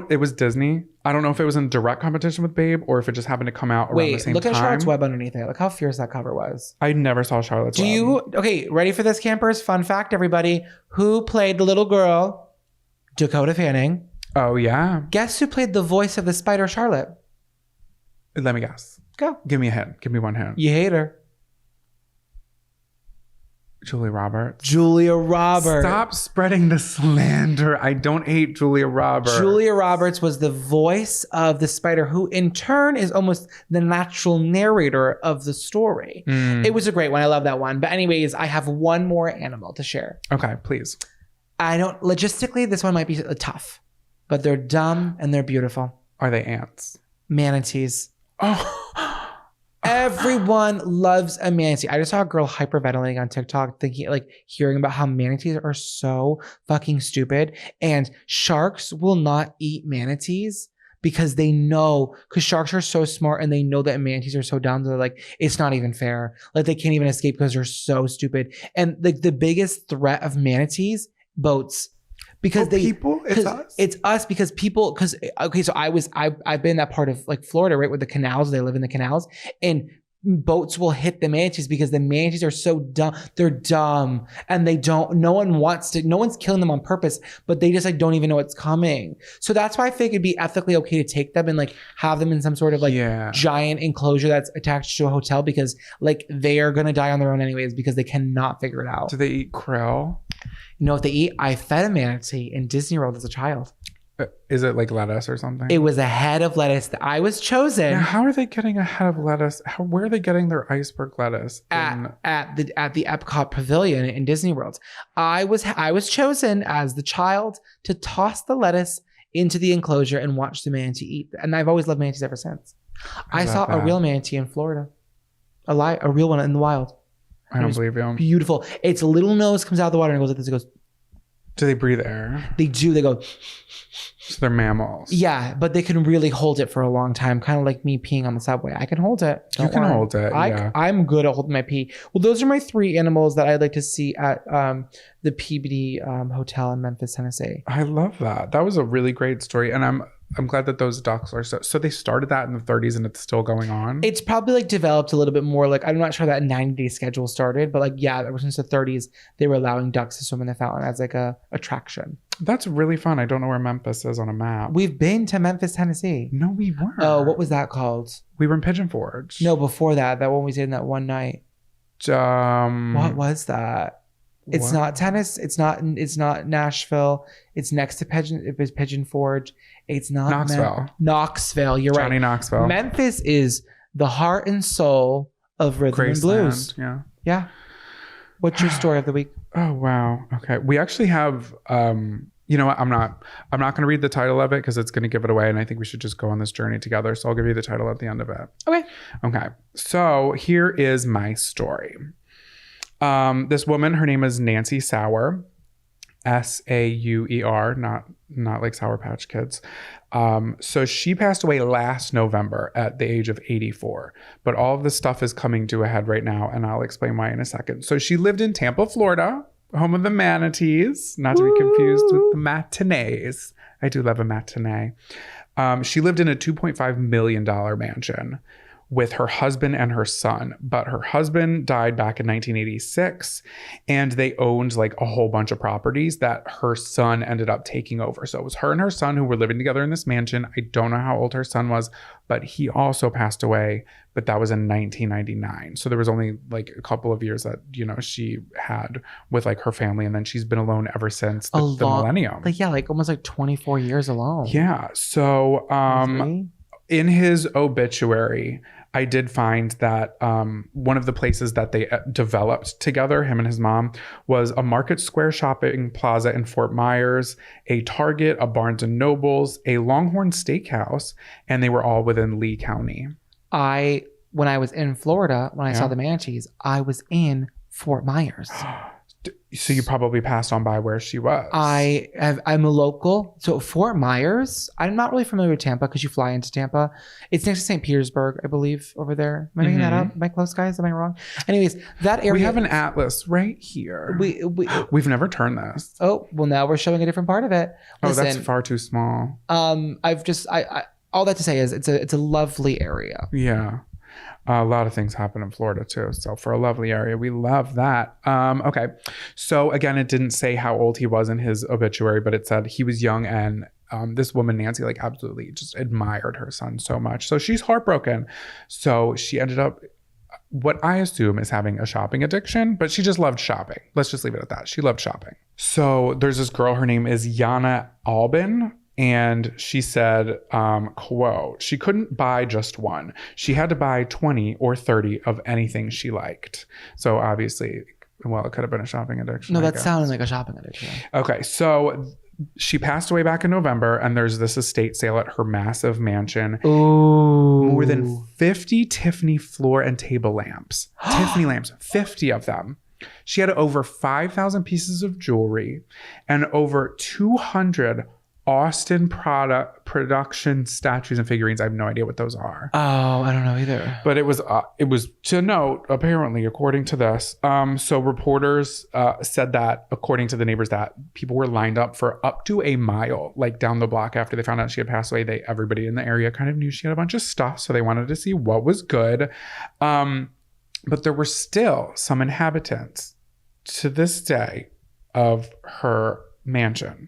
It was Disney. I don't know if it was in direct competition with Babe or if it just happened to come out around the
Wait,
same
look
time.
at Charlotte's Web underneath it. Look how fierce that cover was.
I never saw Charlotte's
Do
Web.
you? Okay, ready for this, campers? Fun fact, everybody. Who played the little girl? Dakota Fanning.
Oh, yeah.
Guess who played the voice of the spider Charlotte?
Let me guess.
Go.
Give me a hint. Give me one hint.
You hate her.
Julia Roberts.
Julia Roberts.
Stop spreading the slander. I don't hate Julia Roberts.
Julia Roberts was the voice of the spider, who in turn is almost the natural narrator of the story. It was a great one. I love that one. But anyways, I have one more animal to share.
Okay, please.
Logistically, this one might be tough, but they're dumb and they're beautiful.
Are they ants?
Manatees.
Oh.
Everyone loves a manatee. I just saw a girl hyperventilating on TikTok, hearing about how manatees are so fucking stupid, and sharks will not eat manatees because sharks are so smart and they know that manatees are so dumb. They're like, it's not even fair. Like they can't even escape because they're so stupid. And like the biggest threat of manatees, boats. Because
it's us.
It's us because people, so I've been in that part of like Florida, right? Where the canals, they live in the canals, and boats will hit the manatees because the manatees are so dumb. They're dumb and no one's killing them on purpose, but they just like don't even know what's coming. So that's why I think it'd be ethically okay to take them and like have them in some sort of like giant enclosure that's attached to a hotel, because like they are going to die on their own anyways because they cannot figure it out.
Do they eat krill?
You know what they eat? I fed a manatee in Disney World as a child.
Is it like lettuce or something?
It was a head of lettuce. I was chosen.
Now, how are they getting a head of lettuce? Where are they getting their iceberg lettuce?
At the Epcot Pavilion in Disney World. I was chosen as the child to toss the lettuce into the enclosure and watch the manatee eat. And I've always loved manatees ever since. I saw a real manatee in Florida. A real one in the wild.
I don't believe you.
Beautiful. Its little nose comes out of the water and goes like this. It goes.
Do they breathe air?
They do. They go.
So they're mammals.
Yeah, but they can really hold it for a long time. Kind of like me peeing on the subway. I can hold it.
You can hold it. Yeah.
I'm good at holding my pee. Well, those are my 3 animals that I'd like to see at the PBD Hotel in Memphis, Tennessee.
I love that. That was a really great story, and I'm glad that those ducks are so they started that in the 30s and it's still going on.
It's probably like developed a little bit more. Like I'm not sure that 90-day schedule started, but like yeah, ever since the 30s they were allowing ducks to swim in the fountain as like a attraction.
That's really fun. I don't know where Memphis is on a map.
We've been to Memphis, Tennessee.
No, we weren't.
Oh, what was that called?
We were in Pigeon Forge.
No, before that one we did in that one night. What was that? It's
What?
not tennis. It's not Nashville. It's next to Pigeon Forge. It's not
Knoxville.
Knoxville. You're
Johnny
right.
Knoxville.
Memphis is the heart and soul of rhythm and blues.
Yeah.
Yeah. What's your story of the week?
Oh wow. Okay. We actually have you know what? I'm not going to read the title of it because it's going to give it away, and I think we should just go on this journey together. So I'll give you the title at the end of it. Okay. So here is my story. This woman, her name is Nancy Sauer, Sauer, not like Sour Patch Kids. So she passed away last November at the age of 84. But all of this stuff is coming to a head right now, and I'll explain why in a second. So she lived in Tampa, Florida, home of the manatees, not to be confused with the matinees. I do love a matinee. She lived in a $2.5 million mansion with her husband and her son, but her husband died back in 1986, and they owned like a whole bunch of properties that her son ended up taking over. So it was her and her son who were living together in this mansion. I don't know how old her son was, but he also passed away, but that was in 1999. So there was only like a couple of years that, you know, she had with like her family, and then she's been alone ever since the millennium.
Like almost like 24 years alone.
Yeah. So in his obituary, I did find that one of the places that they developed together, him and his mom, was a Market Square shopping plaza in Fort Myers, a Target, a Barnes & Nobles, a Longhorn Steakhouse, and they were all within Lee County.
When I was in Florida, when I saw the manatees, I was in Fort Myers.
So you probably passed on by where she was.
I'm a local. So Fort Myers, I'm not really familiar with Tampa because you fly into Tampa. It's next to St. Petersburg, I believe, over there. Am I making that up? Am I close, guys? Am I wrong? Anyways, that area.
We have an atlas right here. We've never turned this.
Oh, well, now we're showing a different part of it. Listen,
that's far too small.
I all that to say is it's a lovely area.
Yeah. A lot of things happen in Florida too. So for a lovely area, we love that. Okay. So again, it didn't say how old he was in his obituary, but it said he was young, and this woman, Nancy, like absolutely just admired her son so much. So she's heartbroken. So she ended up, what I assume is having a shopping addiction, but she just loved shopping. Let's just leave it at that. She loved shopping. So there's this girl, her name is Yana Albin. And she said, quote, she couldn't buy just one. She had to buy 20 or 30 of anything she liked. So obviously, well, it could have been a shopping addiction.
No, that sounded like a shopping addiction.
Okay, so she passed away back in November, and there's this estate sale at her massive mansion.
Ooh.
More than 50 Tiffany floor and table lamps. Tiffany lamps, 50 of them. She had over 5,000 pieces of jewelry and over 200 Austin production statues and figurines. I have no idea what those are.
Oh, I don't know either.
But it was to note, apparently, according to this. So reporters said that, according to the neighbors, that people were lined up for up to a mile, like down the block after they found out she had passed away. Everybody in the area kind of knew she had a bunch of stuff, so they wanted to see what was good. But there were still some inhabitants to this day of her mansion,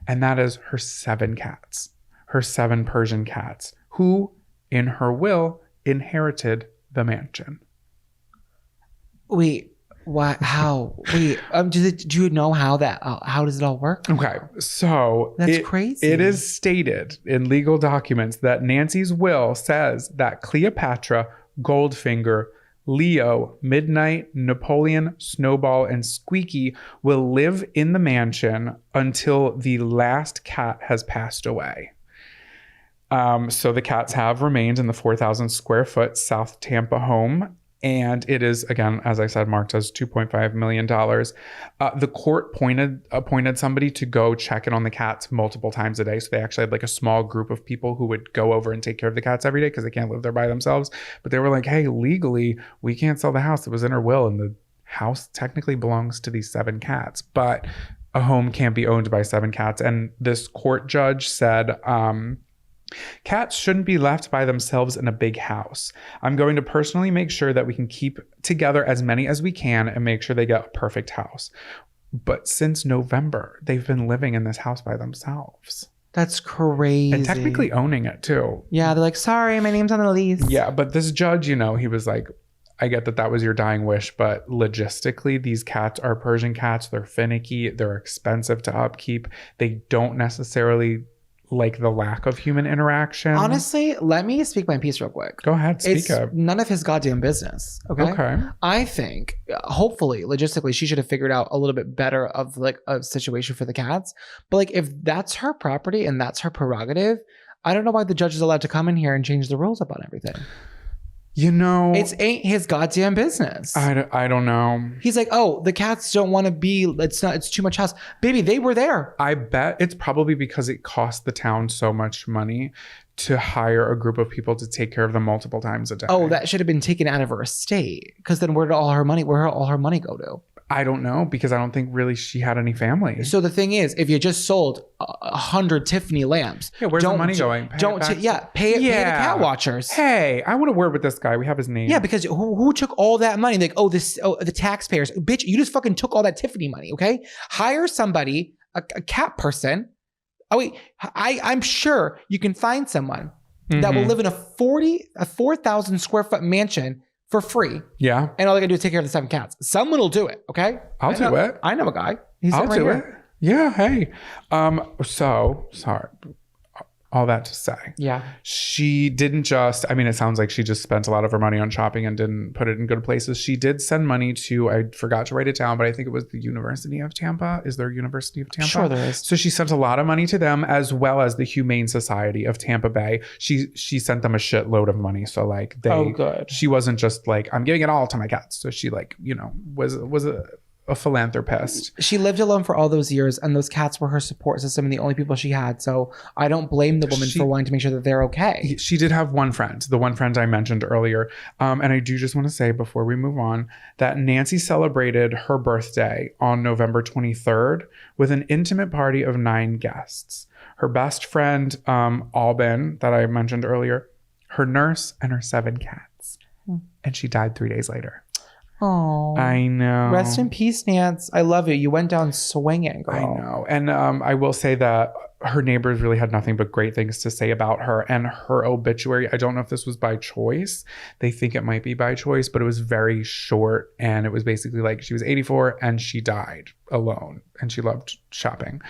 and that is her 7 cats, her 7 Persian cats, who in her will inherited the mansion.
Wait, What? How? Wait. Do you know how that? How does it all work?
Okay, so
That's crazy.
It is stated in legal documents that Nancy's will says that Cleopatra, Goldfinger, Leo, Midnight, Napoleon, Snowball, and Squeaky will live in the mansion until the last cat has passed away. So the cats have remained in the 4,000 square foot South Tampa home. And it is, again, as I said, marked as $2.5 million. The court appointed somebody to go check in on the cats multiple times a day. So they actually had like a small group of people who would go over and take care of the cats every day because they can't live there by themselves. But they were like, hey, legally, we can't sell the house. It was in her will. And the house technically belongs to these 7 cats. But a home can't be owned by 7 cats. And this court judge said, cats shouldn't be left by themselves in a big house. I'm going to personally make sure that we can keep together as many as we can and make sure they get a perfect house. But since November, they've been living in this house by themselves.
That's crazy.
And technically owning it too.
Yeah, they're like, sorry, my name's on the lease.
Yeah, but this judge, he was like, I get that was your dying wish, but logistically, these cats are Persian cats. They're finicky. They're expensive to upkeep. They don't necessarily like the lack of human interaction.
Honestly, let me speak my piece real quick.
Go ahead, speak
It's
up.
none of his goddamn business. Okay. I think, hopefully, logistically, she should have figured out a little bit better of like a situation for the cats. But like, if that's her property and that's her prerogative, I don't know why the judge is allowed to come in here and change the rules up on everything. It ain't his goddamn business.
I don't know.
He's like, oh, the cats don't want to be, it's too much house. Baby, they were there.
I bet it's probably because it cost the town so much money to hire a group of people to take care of them multiple times a day.
Oh, that should have been taken out of her estate. Because then where did all her money go to?
I don't know, because I don't think really she had any family.
So the thing is, if you just sold 100 Tiffany lamps,
where's the money going?
Pay the cat watchers.
Hey, I want to word with this guy. We have his name.
Yeah, because who took all that money? Like, the taxpayers. Bitch, you just fucking took all that Tiffany money, okay? Hire somebody, a cat person. Oh wait, I'm sure you can find someone that will live in a 4,000 square foot mansion for free.
Yeah.
And all they gotta do is take care of the 7 cats. Someone will do it, okay?
I'll do it.
I know a guy.
I'll do it. Yeah, hey. So, sorry. All that to say.
Yeah.
She didn't just, it sounds like she just spent a lot of her money on shopping and didn't put it in good places. She did send money to, I forgot to write it down, but I think it was the University of Tampa. Is there a University of Tampa?
Sure there is.
So she sent a lot of money to them, as well as the Humane Society of Tampa Bay. She sent them a shitload of money. So like
good.
She wasn't just like, I'm giving it all to my cats. So she was a philanthropist.
She lived alone for all those years, and those cats were her support system and the only people she had. So I don't blame the woman for wanting to make sure that they're okay.
She did have one friend, the one friend I mentioned earlier. And I do just want to say before we move on that Nancy celebrated her birthday on November 23rd with an intimate party of 9 guests. Her best friend, Albin, that I mentioned earlier, her nurse, and her 7 cats. And she died 3 days later.
Oh,
I know.
Rest in peace, Nance. I love you. You went down swinging, girl.
I know. And I will say that her neighbors really had nothing but great things to say about her. And her obituary, I don't know if this was by choice. They think it might be by choice, but it was very short. And it was basically like she was 84 and she died alone. And she loved shopping.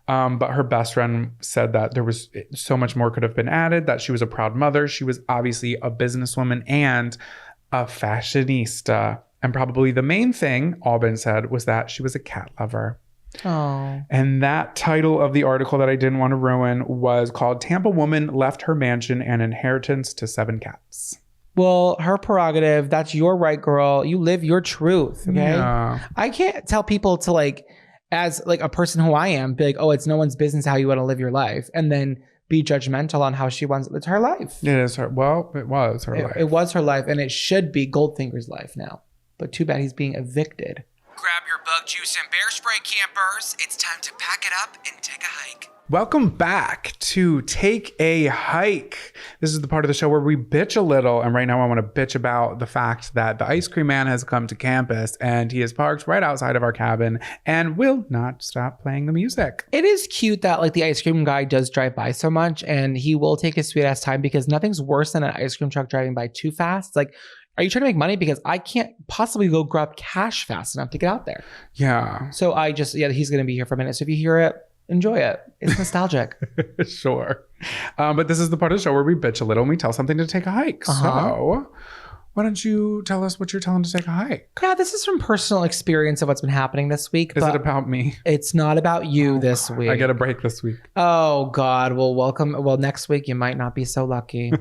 But her best friend said that there was so much more could have been added, that she was a proud mother. She was obviously a businesswoman and a fashionista. And probably the main thing Albin said was that she was a cat lover.
Oh.
And that title of the article that I didn't want to ruin was called Tampa Woman Left Her Mansion and Inheritance to 7 Cats.
Well, her prerogative. That's your right, girl. You live your truth. Okay.
Yeah.
I can't tell people to as a person who I am, be like, oh, it's no one's business how you want to live your life. And then be judgmental on how she wants it. It's her life.
It is her. Well, it was her life.
It was her life. And it should be Goldfinger's life now. But too bad he's being evicted.
Grab your bug juice and bear spray, campers. It's time to pack it up and take a hike.
Welcome back to Take a Hike. This is the part of the show where we bitch a little. And right now I want to bitch about the fact that the ice cream man has come to campus and he is parked right outside of our cabin and will not stop playing the music.
It is cute that the ice cream guy does drive by so much, and he will take his sweet ass time, because nothing's worse than an ice cream truck driving by too fast. are you trying to make money? Because I can't possibly go grab cash fast enough to get out there.
Yeah.
So he's going to be here for a minute. So if you hear it, enjoy it. It's nostalgic.
Sure. But this is the part of the show where we bitch a little and we tell something to take a hike. So why don't you tell us what you're telling to take a hike?
Yeah, this is from personal experience of what's been happening this week.
Is it about me?
It's not about you this week.
I get a break this week.
Oh, God. Well, welcome. Well, next week you might not be so lucky.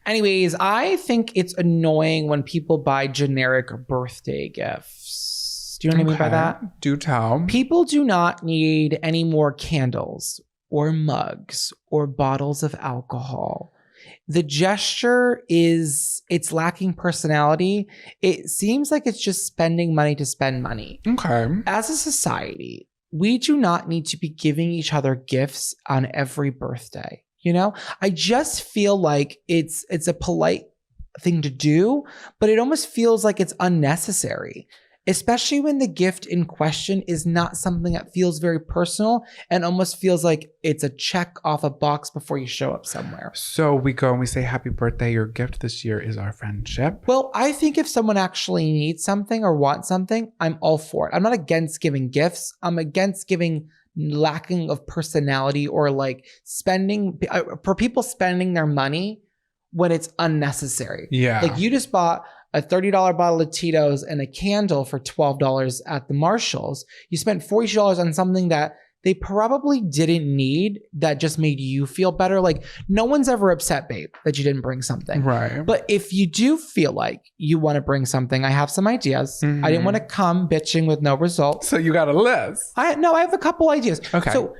Anyways, I think it's annoying when people buy generic birthday gifts. Do you know what I mean by that?
Do tell.
People do not need any more candles or mugs or bottles of alcohol. The gesture it's lacking personality. It seems like it's just spending money to spend money.
Okay.
As a society, we do not need to be giving each other gifts on every birthday. You know, I just feel like it's a polite thing to do, but it almost feels like it's unnecessary. Especially when the gift in question is not something that feels very personal and almost feels like it's a check off a box before you show up somewhere.
So we go and we say, happy birthday. Your gift this year is our friendship.
Well, I think if someone actually needs something or wants something, I'm all for it. I'm not against giving gifts. I'm against giving lacking of personality or like spending, for people spending their money when it's unnecessary.
Yeah.
Like you just bought a $30 bottle of Tito's and a candle for $12 at the Marshalls. You spent $40 on something that they probably didn't need that just made you feel better. Like no one's ever upset, babe, that you didn't bring something.
Right.
But if you do feel like you want to bring something, I have some ideas.
Mm-hmm.
I didn't want to come bitching with no results.
So you got a list.
I have a couple ideas.
Okay.
So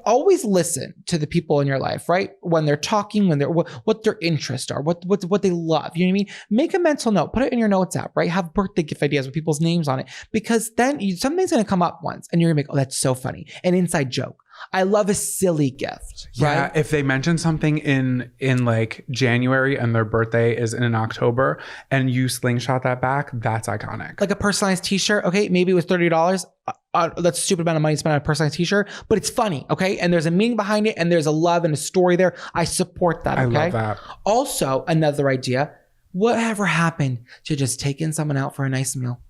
always listen to the people in your life, right? When they're talking, when they're what their interests are, what they love. You know what I mean? Make a mental note, put it in your notes app, right? Have birthday gift ideas with people's names on it, because then something's gonna come up once, and you're gonna be like, oh, that's so funny, an inside joke. I love a silly gift, right?
Yeah, if they mention something in like January and their birthday is in October and you slingshot that back, that's iconic.
Like a personalized t-shirt, okay? Maybe it was $30. That's a stupid amount of money to spend on a personalized t-shirt, but it's funny, okay? And there's a meaning behind it and there's a love and a story there. I support that, okay?
I love that.
Also, another idea, whatever happened to just taking someone out for a nice meal?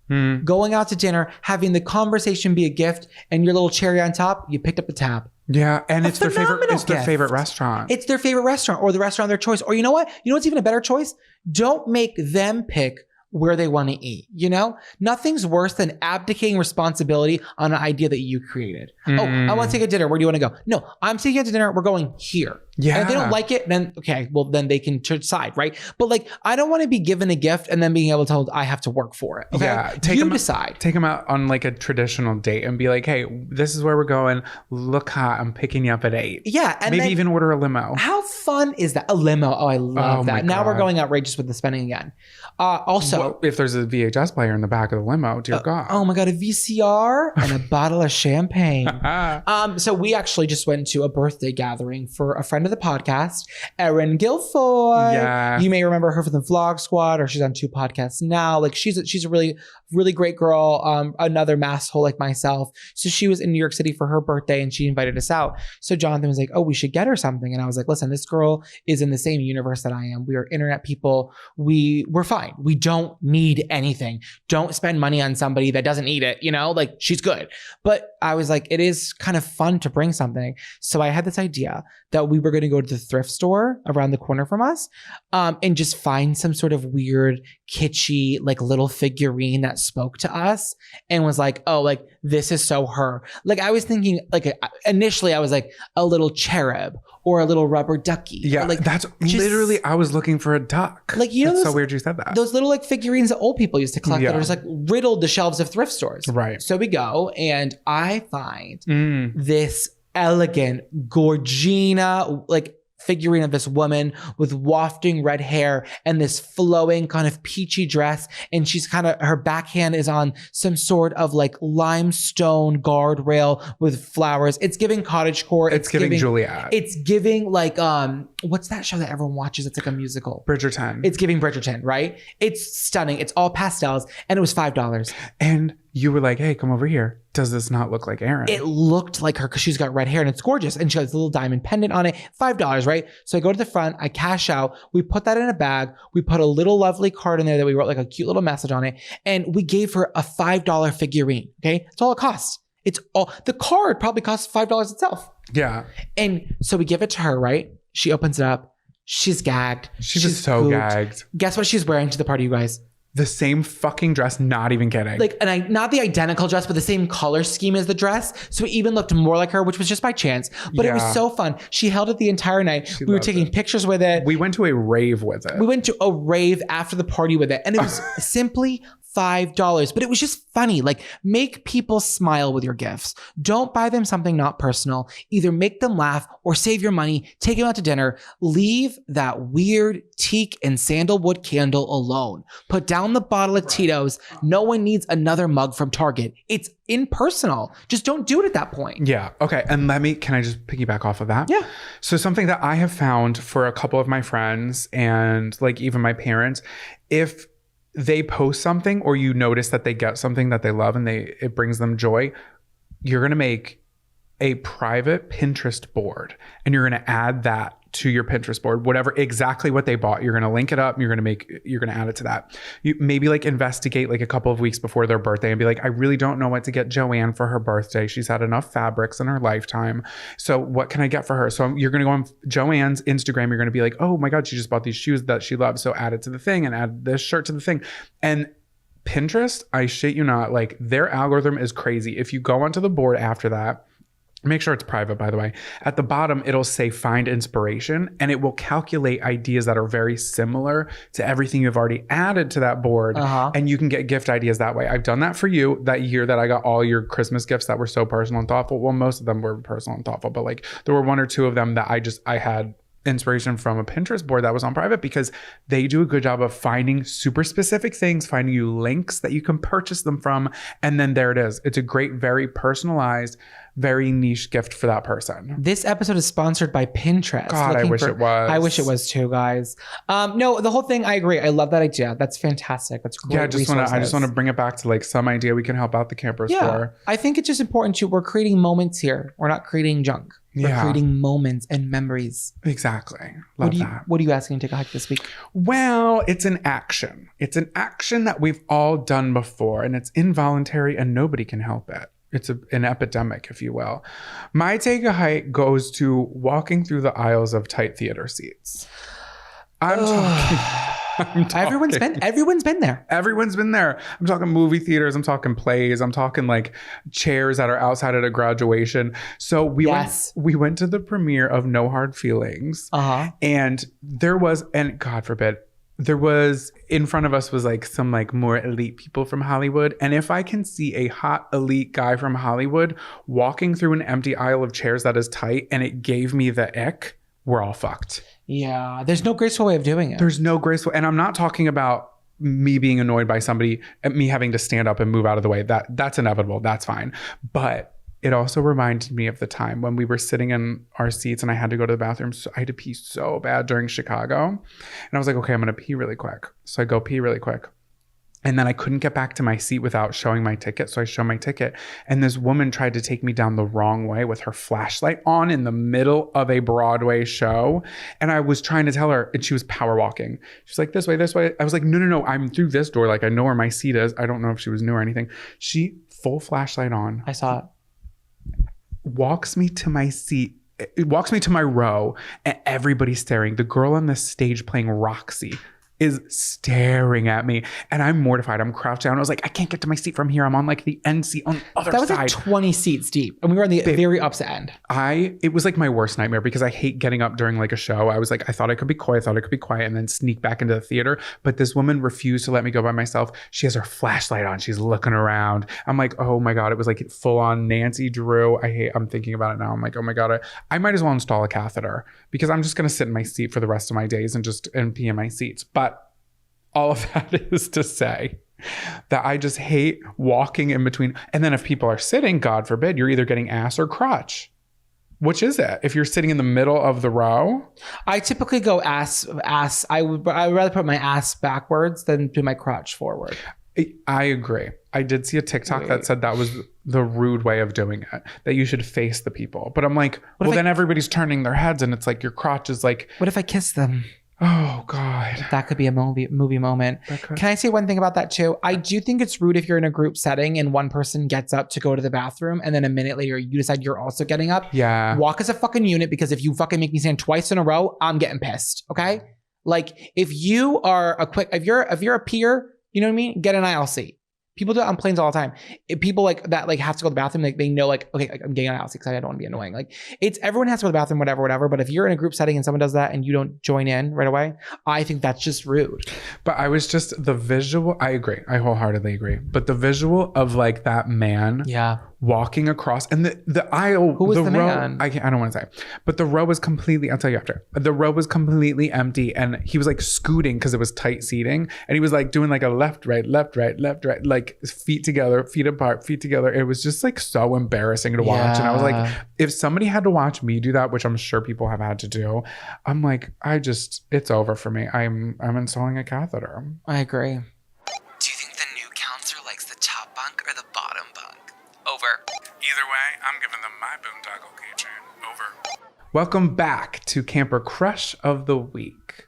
Going out to dinner, having the conversation be a gift, and your little cherry on top, you picked up the tab.
Yeah, and it's their
phenomenal
favorite
gift.
restaurant.
It's their favorite restaurant or the restaurant of their choice. Or you know what? You know what's even a better choice? Don't make them pick where they want to eat. You know, nothing's worse than abdicating responsibility on an idea that you created. Oh, I want to take a dinner. Where do you want to go? No, I'm taking it to dinner. We're going here.
Yeah.
And if they don't like it, then okay, well then they can decide, right? But like, I don't want to be given a gift and then being able to tell I have to work for it. Okay?
Yeah,
you decide.
Take them out on like a traditional date and be like, hey, this is where we're going. Look hot, I'm picking you up at 8.
Yeah, and
maybe
then,
even order a limo.
How fun is that? A limo. Oh, I love that. Now we're going outrageous with the spending again. Also,
if there's a VHS player in the back of the limo, dear God.
Oh my God, a VCR and a bottle of champagne. So we actually just went to a birthday gathering for a friend of the podcast, Erin Guilfoyle.
Yeah.
You may remember her from the Vlog Squad, or she's on 2 podcasts now. Like she's a really, really great girl. Another masshole like myself. So she was in New York City for her birthday and she invited us out. So Jonathan was like, oh, we should get her something. And I was like, listen, this girl is in the same universe that I am. We are internet people. We're fine. We don't need anything. Don't spend money on somebody that doesn't need it. You know, like she's good. But I was like, it is kind of fun to bring something. So I had this idea that we were going to go to the thrift store around the corner from us and just find some sort of weird, kitschy, like little figurine that spoke to us and was like, oh, like this is so her. Like I was thinking, like initially I was like a little cherub or a little rubber ducky.
Yeah,
like
that's literally, I was looking for a duck.
Like, you know,
that's so weird you said that.
Those little like figurines that old people used to collect that are just like riddled the shelves of thrift stores.
Right.
So we go and I find this elegant, gorgina, like figurine of this woman with wafting red hair and this flowing kind of peachy dress. And she's kind of, her backhand is on some sort of like limestone guardrail with flowers. It's giving cottagecore.
It's giving Juliet.
It's giving like, what's that show that everyone watches? It's like a musical.
Bridgerton.
It's giving Bridgerton, right? It's stunning. It's all pastels and it was $5.
And you were like, hey, come over here. Does this not look like Erin?
It looked like her because she's got red hair and it's gorgeous. And she has a little diamond pendant on it, $5, right? So I go to the front, I cash out. We put that in a bag. We put a little lovely card in there that we wrote like a cute little message on it. And we gave her a $5 figurine, okay? That's all it costs. The card probably costs $5 itself.
Yeah.
And so we give it to her, right? She opens it up. She's gagged.
She's so
pooped.
gagged.
Guess what she's wearing to the party, you guys?
The same fucking dress, not even kidding.
Like, and not the identical dress, but the same color scheme as the dress. So it even looked more like her, which was just by chance. But it was so fun. She held it the entire night. We were taking pictures with it.
We went to a rave with it.
We went to a rave after the party with it. And it was simply $5. But it was just funny. Like, make people smile with your gifts. Don't buy them something not personal. Either make them laugh or save your money. Take them out to dinner. Leave that weird teak and sandalwood candle alone. Put down the bottle of Tito's. No one needs another mug from Target. It's impersonal. Just don't do it at that point.
Yeah. Okay. And can I just piggyback off of that?
Yeah.
So something that I have found for a couple of my friends and like even my parents, if they post something or you notice that they get something that they love and it brings them joy, you're going to make a private Pinterest board and you're going to add that to your Pinterest board, whatever, exactly what they bought. You're going to link it up and you're going to add it to that. You maybe like investigate like a couple of weeks before their birthday and be like, I really don't know what to get Joanne for her birthday. She's had enough fabrics in her lifetime. So what can I get for her? So you're going to go on Joanne's Instagram. You're going to be like, oh my God, she just bought these shoes that she loves. So add it to the thing and add this shirt to the thing. And Pinterest, I shit you not, like their algorithm is crazy. If you go onto the board after that, make sure it's private, by the way. At the bottom, it'll say find inspiration and it will calculate ideas that are very similar to everything you've already added to that board. And you can get gift ideas that way. I've done that for you that year that I got all your Christmas gifts that were so personal and thoughtful. Well, most of them were personal and thoughtful, but like there were one or two of them that I had inspiration from a Pinterest board that was on private because they do a good job of finding super specific things, finding you links that you can purchase them from. And then there it is. It's a great, very personalized, very niche gift for that person.
This episode is sponsored by Pinterest.
God, I wish it was.
I wish it was too, guys. No, the whole thing, I agree. I love that idea. That's fantastic. That's great.
Yeah, I just want to bring it back to like some idea we can help out the campers for.
I think it's just important we're creating moments here. We're not creating junk. We're creating moments and memories.
Exactly. Love that.
What are you asking to take a hike this week?
Well, it's an action. It's an action that we've all done before and it's involuntary and nobody can help it. It's an epidemic, if you will. My take a hike goes to walking through the aisles of tight theater seats. I'm talking.
Everyone's been there.
Everyone's been there. I'm talking movie theaters. I'm talking plays. I'm talking like chairs that are outside at a graduation. So we went to the premiere of No Hard Feelings. And there was, and God forbid, there was in front of us was like some like more elite people from Hollywood. And if I can see a hot elite guy from Hollywood walking through an empty aisle of chairs that is tight and it gave me the ick, we're all fucked.
Yeah. There's no graceful way of doing it.
There's no graceful. And I'm not talking about me being annoyed by somebody, me having to stand up and move out of the way. That's inevitable. That's fine. But it also reminded me of the time when we were sitting in our seats and I had to go to the bathroom. So I had to pee so bad during Chicago. And I was like, okay, I'm going to pee really quick. So I go pee really quick. And then I couldn't get back to my seat without showing my ticket. So I show my ticket. And this woman tried to take me down the wrong way with her flashlight on in the middle of a Broadway show. And I was trying to tell her, and she was power walking. She's like, this way, this way. I was like, no, I'm through this door. Like, I know where my seat is. I don't know if she was new or anything. She full flashlight on.
I saw it.
Walks me to my seat. It walks me to my row and everybody's staring. The girl on the stage playing Roxy is staring at me and I'm mortified. I'm crouched down. I was like, I can't get to my seat from here. I'm on like the end seat on the other side.
That was like 20 seats deep and we were on the very opposite end.
It was like my worst nightmare because I hate getting up during like a show. I was like, I thought I could be quiet and then sneak back into the theater. But this woman refused to let me go by myself. She has her flashlight on. She's looking around. I'm like, oh my God. It was like full on Nancy Drew. I'm thinking about it now. I'm like, oh my God. I might as well install a catheter because I'm just going to sit in my seat for the rest of my days and pee in my seats. But all of that is to say that I just hate walking in between. And then if people are sitting, God forbid, you're either getting ass or crotch. Which is it? If you're sitting in the middle of the row?
I typically go ass. I would rather put my ass backwards than do my crotch forward.
I agree. I did see a TikTok that said that was the rude way of doing it, that you should face the people. But I'm like, well, then everybody's turning their heads and it's like your crotch is like...
What if I kiss them?
Oh, God.
That could be a movie moment. Can I say one thing about that too? I do think it's rude if you're in a group setting and one person gets up to go to the bathroom and then a minute later you decide you're also getting up.
Yeah.
Walk as a fucking unit, because if you fucking make me stand twice in a row, I'm getting pissed. Okay? Like if you are if you're a peer, you know what I mean? Get an aisle seat. People do it on planes all the time. If people like that, like have to go to the bathroom. Like they know, like, okay, like, I'm getting an aisle seat because I don't want to be annoying. Like everyone has to go to the bathroom, whatever. But if you're in a group setting and someone does that and you don't join in right away, I think that's just rude.
But I was just the visual. I agree. I wholeheartedly agree. But the visual of like that man, walking across and the aisle,
who was the
row,
man?
I don't want to say, but the row was completely, I'll tell you after. The row was completely empty and he was like scooting because it was tight seating and he was like doing like a left, right, like feet together, feet apart, feet together. It was just like so embarrassing to watch. And I was like, if somebody had to watch me do that, which I'm sure people have had to do, I'm like, it's over for me. I'm installing a catheter.
I agree.
Do you think the new counselor likes the top bunk or the bottom bunk? Over.
Either way, I'm giving them my boondoggle keychain. Over.
Welcome back to Camper Crush of the Week.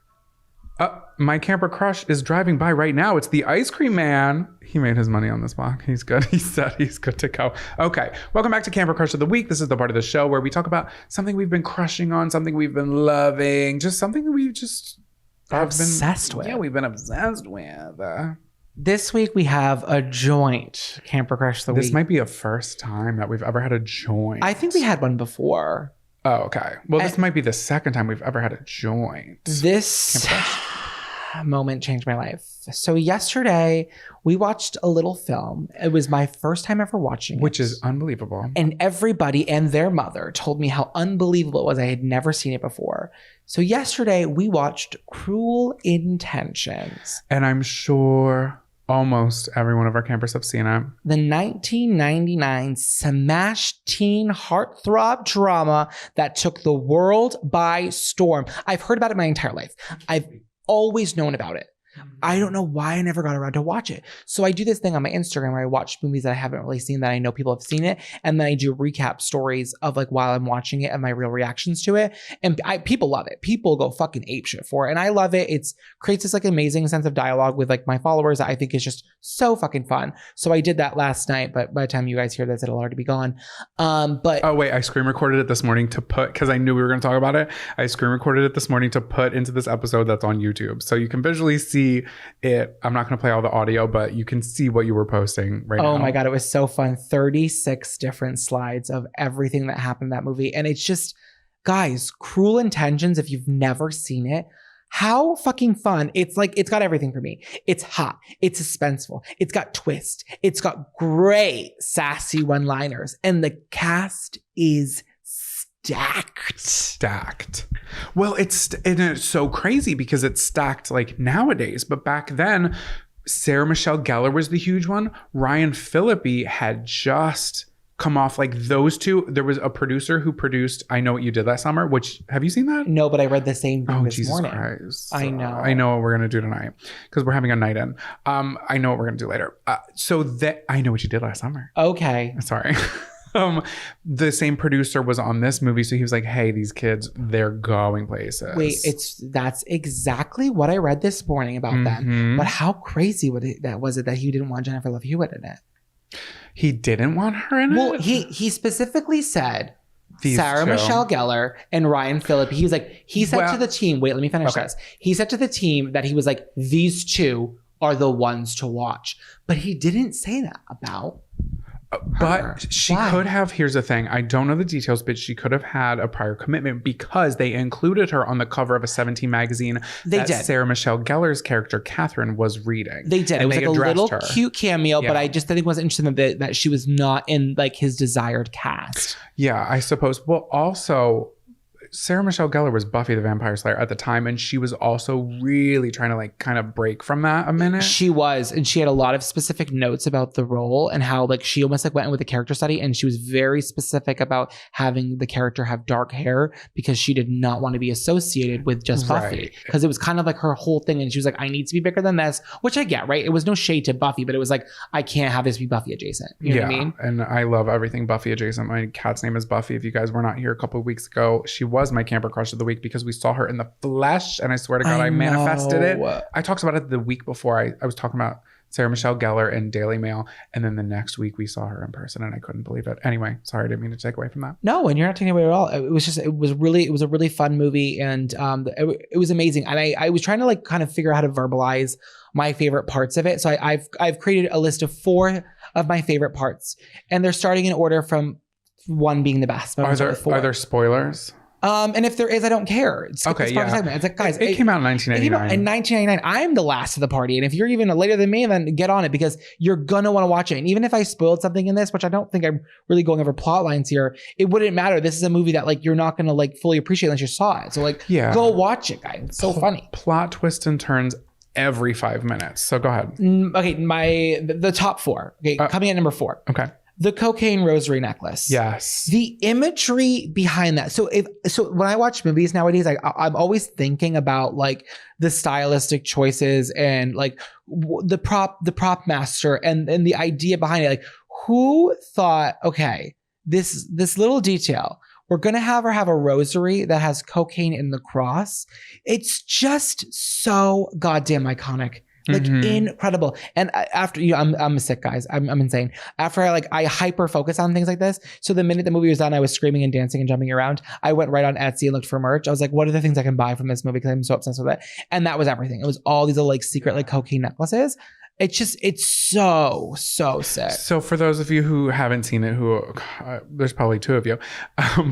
My camper crush is driving by right now. It's the ice cream man. He made his money on this walk. He's good. He said he's good to go. Okay. Welcome back to Camper Crush of the Week. This is the part of the show where we talk about something we've been crushing on, something we've been loving, just something that we've just
obsessed with.
Yeah, we've been obsessed with.
This week we have a joint Camper Crush of the Week.
This might be a first time that we've ever had a joint.
I think we had one before.
Oh, okay. Well, this might be the second time we've ever had a joint.
This moment changed my life. So yesterday we watched a little film. It was my first time ever watching it.
Which is unbelievable.
And everybody and their mother told me how unbelievable it was. I had never seen it before. So yesterday we watched Cruel Intentions.
And I'm sure almost every one of our campers have seen it.
The 1999 smash teen heartthrob drama that took the world by storm. I've heard about it my entire life. I've always known about it. I don't know why I never got around to watch it. So I do this thing on my Instagram where I watch movies that I haven't really seen that I know people have seen it. And then I do recap stories of like while I'm watching it and my real reactions to it. And people love it. People go fucking apeshit for it. And I love it. It creates this like amazing sense of dialogue with like my followers that I think is just so fucking fun. So I did that last night, but by the time you guys hear this, it'll already be gone. But
oh wait, I screen recorded it this morning to put, because I knew we were going to talk about it. I screen recorded it this morning to put into this episode that's on YouTube. So you can visually see it. I'm not going to play all the audio, but you can see what you were posting right now.
Oh my God, it was so fun. 36 different slides of everything that happened in that movie. And it's just, guys, Cruel Intentions, if you've never seen it, how fucking fun. It's like, it's got everything for me. It's hot. It's suspenseful. It's got twist. It's got great sassy one-liners. And the cast is stacked.
Well, it's so crazy because it's stacked like nowadays, but back then Sarah Michelle Gellar was the huge one. Ryan Phillippe had just come off like those two. There was a producer who produced I Know What You Did Last Summer, which, have you seen that?
No, but I read the same thing this
Jesus
morning.
Christ.
I know
what we're gonna do tonight because we're having a night in. I know what we're gonna do later. So that I Know What You Did Last Summer.
Okay.
Sorry. The same producer was on this movie, so he was like, hey, these kids, they're going places.
Wait, that's exactly what I read this morning about them. But how crazy was it that he didn't want Jennifer Love Hewitt in it?
He didn't want her in it?
Well, he specifically said
these
Sarah
two.
Michelle Gellar and Ryan Phillippe. He was like, he said to the team, wait, let me finish this. He said to the team that he was like, these two are the ones to watch. But he didn't say that about
But she could have, here's the thing, I don't know the details, but she could have had a prior commitment because they included her on the cover of a 17 magazine that Sarah Michelle Gellar's character, Catherine, was reading.
They did. It was like a little cute cameo, but I just think it was interesting that she was not in like his desired cast.
Yeah, I suppose. Well, also, Sarah Michelle Gellar was Buffy the Vampire Slayer at the time, and she was also really trying to like kind of break from that a minute.
She was, and she had a lot of specific notes about the role and how like she almost like went in with a character study, and she was very specific about having the character have dark hair because she did not want to be associated with just Buffy, because it was kind of like her whole thing, and she was like, I need to be bigger than this, which I get, right? It was no shade to Buffy, but it was like, I can't have this be Buffy adjacent. You know what I mean?
And I love everything Buffy adjacent. My cat's name is Buffy. If you guys were not here a couple of weeks ago, she was my camper crush of the week because we saw her in the flesh, and I swear to God, I manifested it. I talked about it the week before. I was talking about Sarah Michelle Gellar in Daily Mail, and then the next week we saw her in person, and I couldn't believe it. Anyway, sorry, I didn't mean to take away from that. No,
and you're not taking away at all. It was a really fun movie, and it was amazing. And I was trying to like kind of figure out how to verbalize my favorite parts of it. So I've created a list of 4 of my favorite parts, and they're starting in order from 1 being the best.
Are there spoilers?
And if there is, I don't care.
Okay, yeah.
Segment. It's like, guys,
it came out in 1999.
It came out in 1999. I'm the last of the party. And if you're even later than me, then get on it, because you're going to want to watch it. And even if I spoiled something in this, which I don't think I'm really going over plot lines here, it wouldn't matter. This is a movie that like you're not going to like fully appreciate unless you saw it. So like, go watch it, guys. It's so funny.
Plot twists and turns every 5 minutes. So go ahead.
Okay, the top 4. Okay, coming at number 4.
Okay.
The cocaine rosary necklace.
Yes.
The imagery behind that. So when I watch movies nowadays, I'm always thinking about like the stylistic choices and like the prop master and the idea behind it. Like, who thought, okay, this little detail, we're going to have her have a rosary that has cocaine in the cross. It's just so goddamn iconic. Like incredible. And after I'm sick, guys. I'm insane. After I hyper focus on things like this. So the minute the movie was done, I was screaming and dancing and jumping around. I went right on Etsy and looked for merch. I was like, what are the things I can buy from this movie? Because I'm so obsessed with it. And that was everything. It was all these little like secret like cocaine necklaces. It's so sick.
So for those of you who haven't seen it, there's probably 2 of you,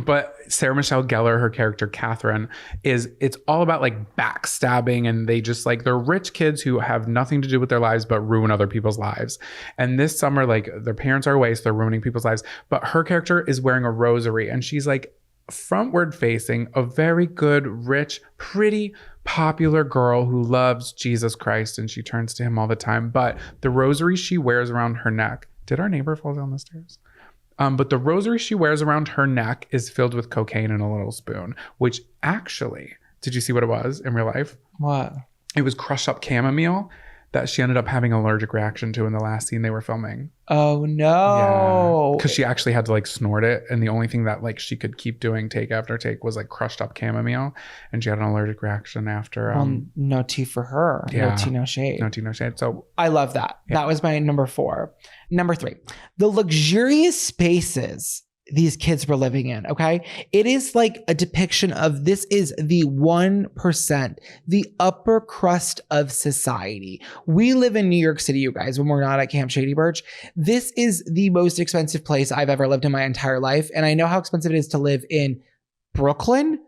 but Sarah Michelle Gellar, her character Catherine, it's all about like backstabbing, and they just like, they're rich kids who have nothing to do with their lives but ruin other people's lives. And this summer, like their parents are away, so they're ruining people's lives. But her character is wearing a rosary, and she's like frontward facing, a very good, rich, pretty, popular girl who loves Jesus Christ, and she turns to him all the time. But the rosary she wears around her neck, did our neighbor fall down the stairs? But the rosary she wears around her neck is filled with cocaine in a little spoon, which actually, did you see what it was in real life?
What?
It was crushed up chamomile that she ended up having an allergic reaction to in the last scene they were filming.
Oh no.
Yeah. Because she actually had to like snort it, and the only thing that like she could keep doing take after take was like crushed up chamomile, and she had an allergic reaction after.
No tea for her.
Yeah.
No tea, no shade.
No tea, no shade. So
I love that. Yeah. That was my number 4. Number 3, the luxurious spaces these kids were living in. Okay. It is like a depiction of, this is the 1%, the upper crust of society. We live in New York City, you guys, when we're not at Camp Shady Birch. This is the most expensive place I've ever lived in my entire life. And I know how expensive it is to live in Brooklyn.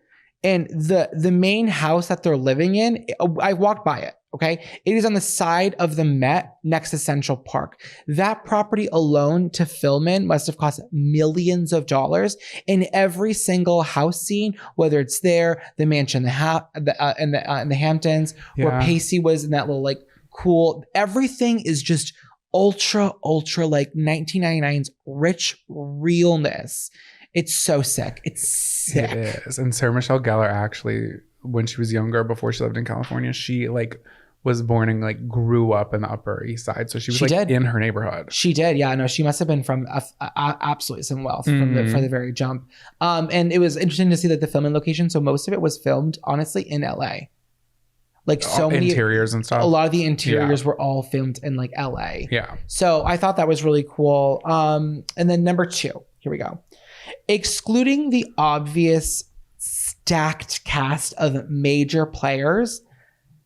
And the main house that they're living in, I walked by it. Okay. It is on the side of the Met next to Central Park. That property alone to film in must have cost millions of dollars. In every single house scene, whether it's there, the mansion, in the Hamptons, where Pacey was in that little like cool, everything is just ultra like 1999's rich realness. It's so sick. It's sick.
It is. And Sarah Michelle Gellar actually, when she was younger, before she lived in California, she like was born and like grew up in the Upper East Side. So she was in her neighborhood.
She did. Yeah, no, she must have been from absolutely some wealth from the very jump. And it was interesting to see that the filming location, so most of it was filmed honestly in LA. Like so many
interiors and stuff.
A lot of the interiors were all filmed in like LA.
Yeah.
So I thought that was really cool. And then number 2, here we go. Excluding the obvious stacked cast of major players,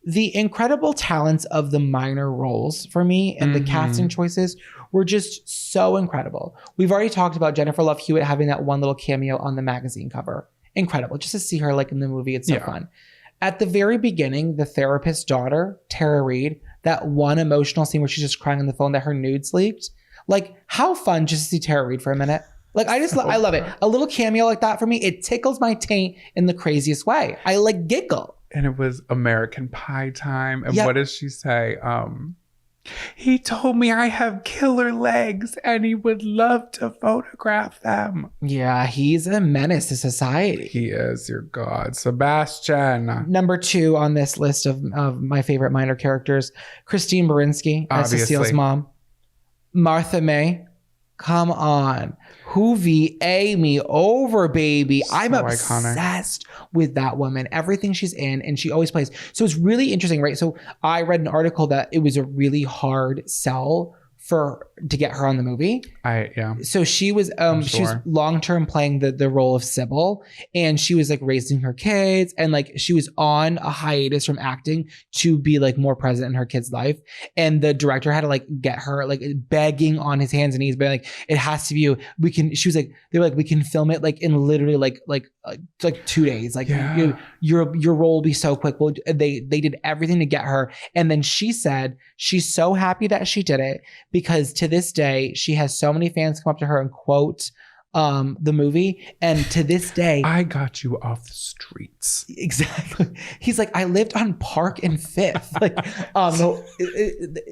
the incredible talents of the minor roles for me and the casting choices were just so incredible. We've already talked about Jennifer Love Hewitt having that one little cameo on the magazine cover. Incredible. Just to see her like in the movie. It's so fun. At the very beginning, the therapist's daughter, Tara Reid, that one emotional scene where she's just crying on the phone that her nudes leaked. Like, how fun just to see Tara Reid for a minute. Like I love it. A little cameo like that for me, it tickles my taint in the craziest way. I like giggle.
And it was American Pie time. And
Yep.
what does she say? He told me I have killer legs and he would love to photograph them.
Yeah, he's a menace to society.
He is your god, Sebastian.
Number 2 on this list of my favorite minor characters, Christine Baranski as Cecile's
Obviously.
mom. Martha May, come on. Hoovy me over, baby. I'm
So
obsessed with that woman. Everything she's in, and she always plays. So it's really interesting, right? So I read an article that it was a really hard sell to get her on the movie. So she was she was long-term playing the role of Sybil, and she was like raising her kids, and like she was on a hiatus from acting to be like more present in her kid's life. And the director had to like get her like begging on his hands and knees, but like, it has to be you. She was like, they were like, we can film it like in literally like 2 days. Like your role will be so quick. Well, they did everything to get her. And then she said she's so happy that she did it, because to this day, she has so many fans come up to her and quote the movie. And to this day,
I got you off the streets.
Exactly. He's like, I lived on Park and Fifth. Like, no,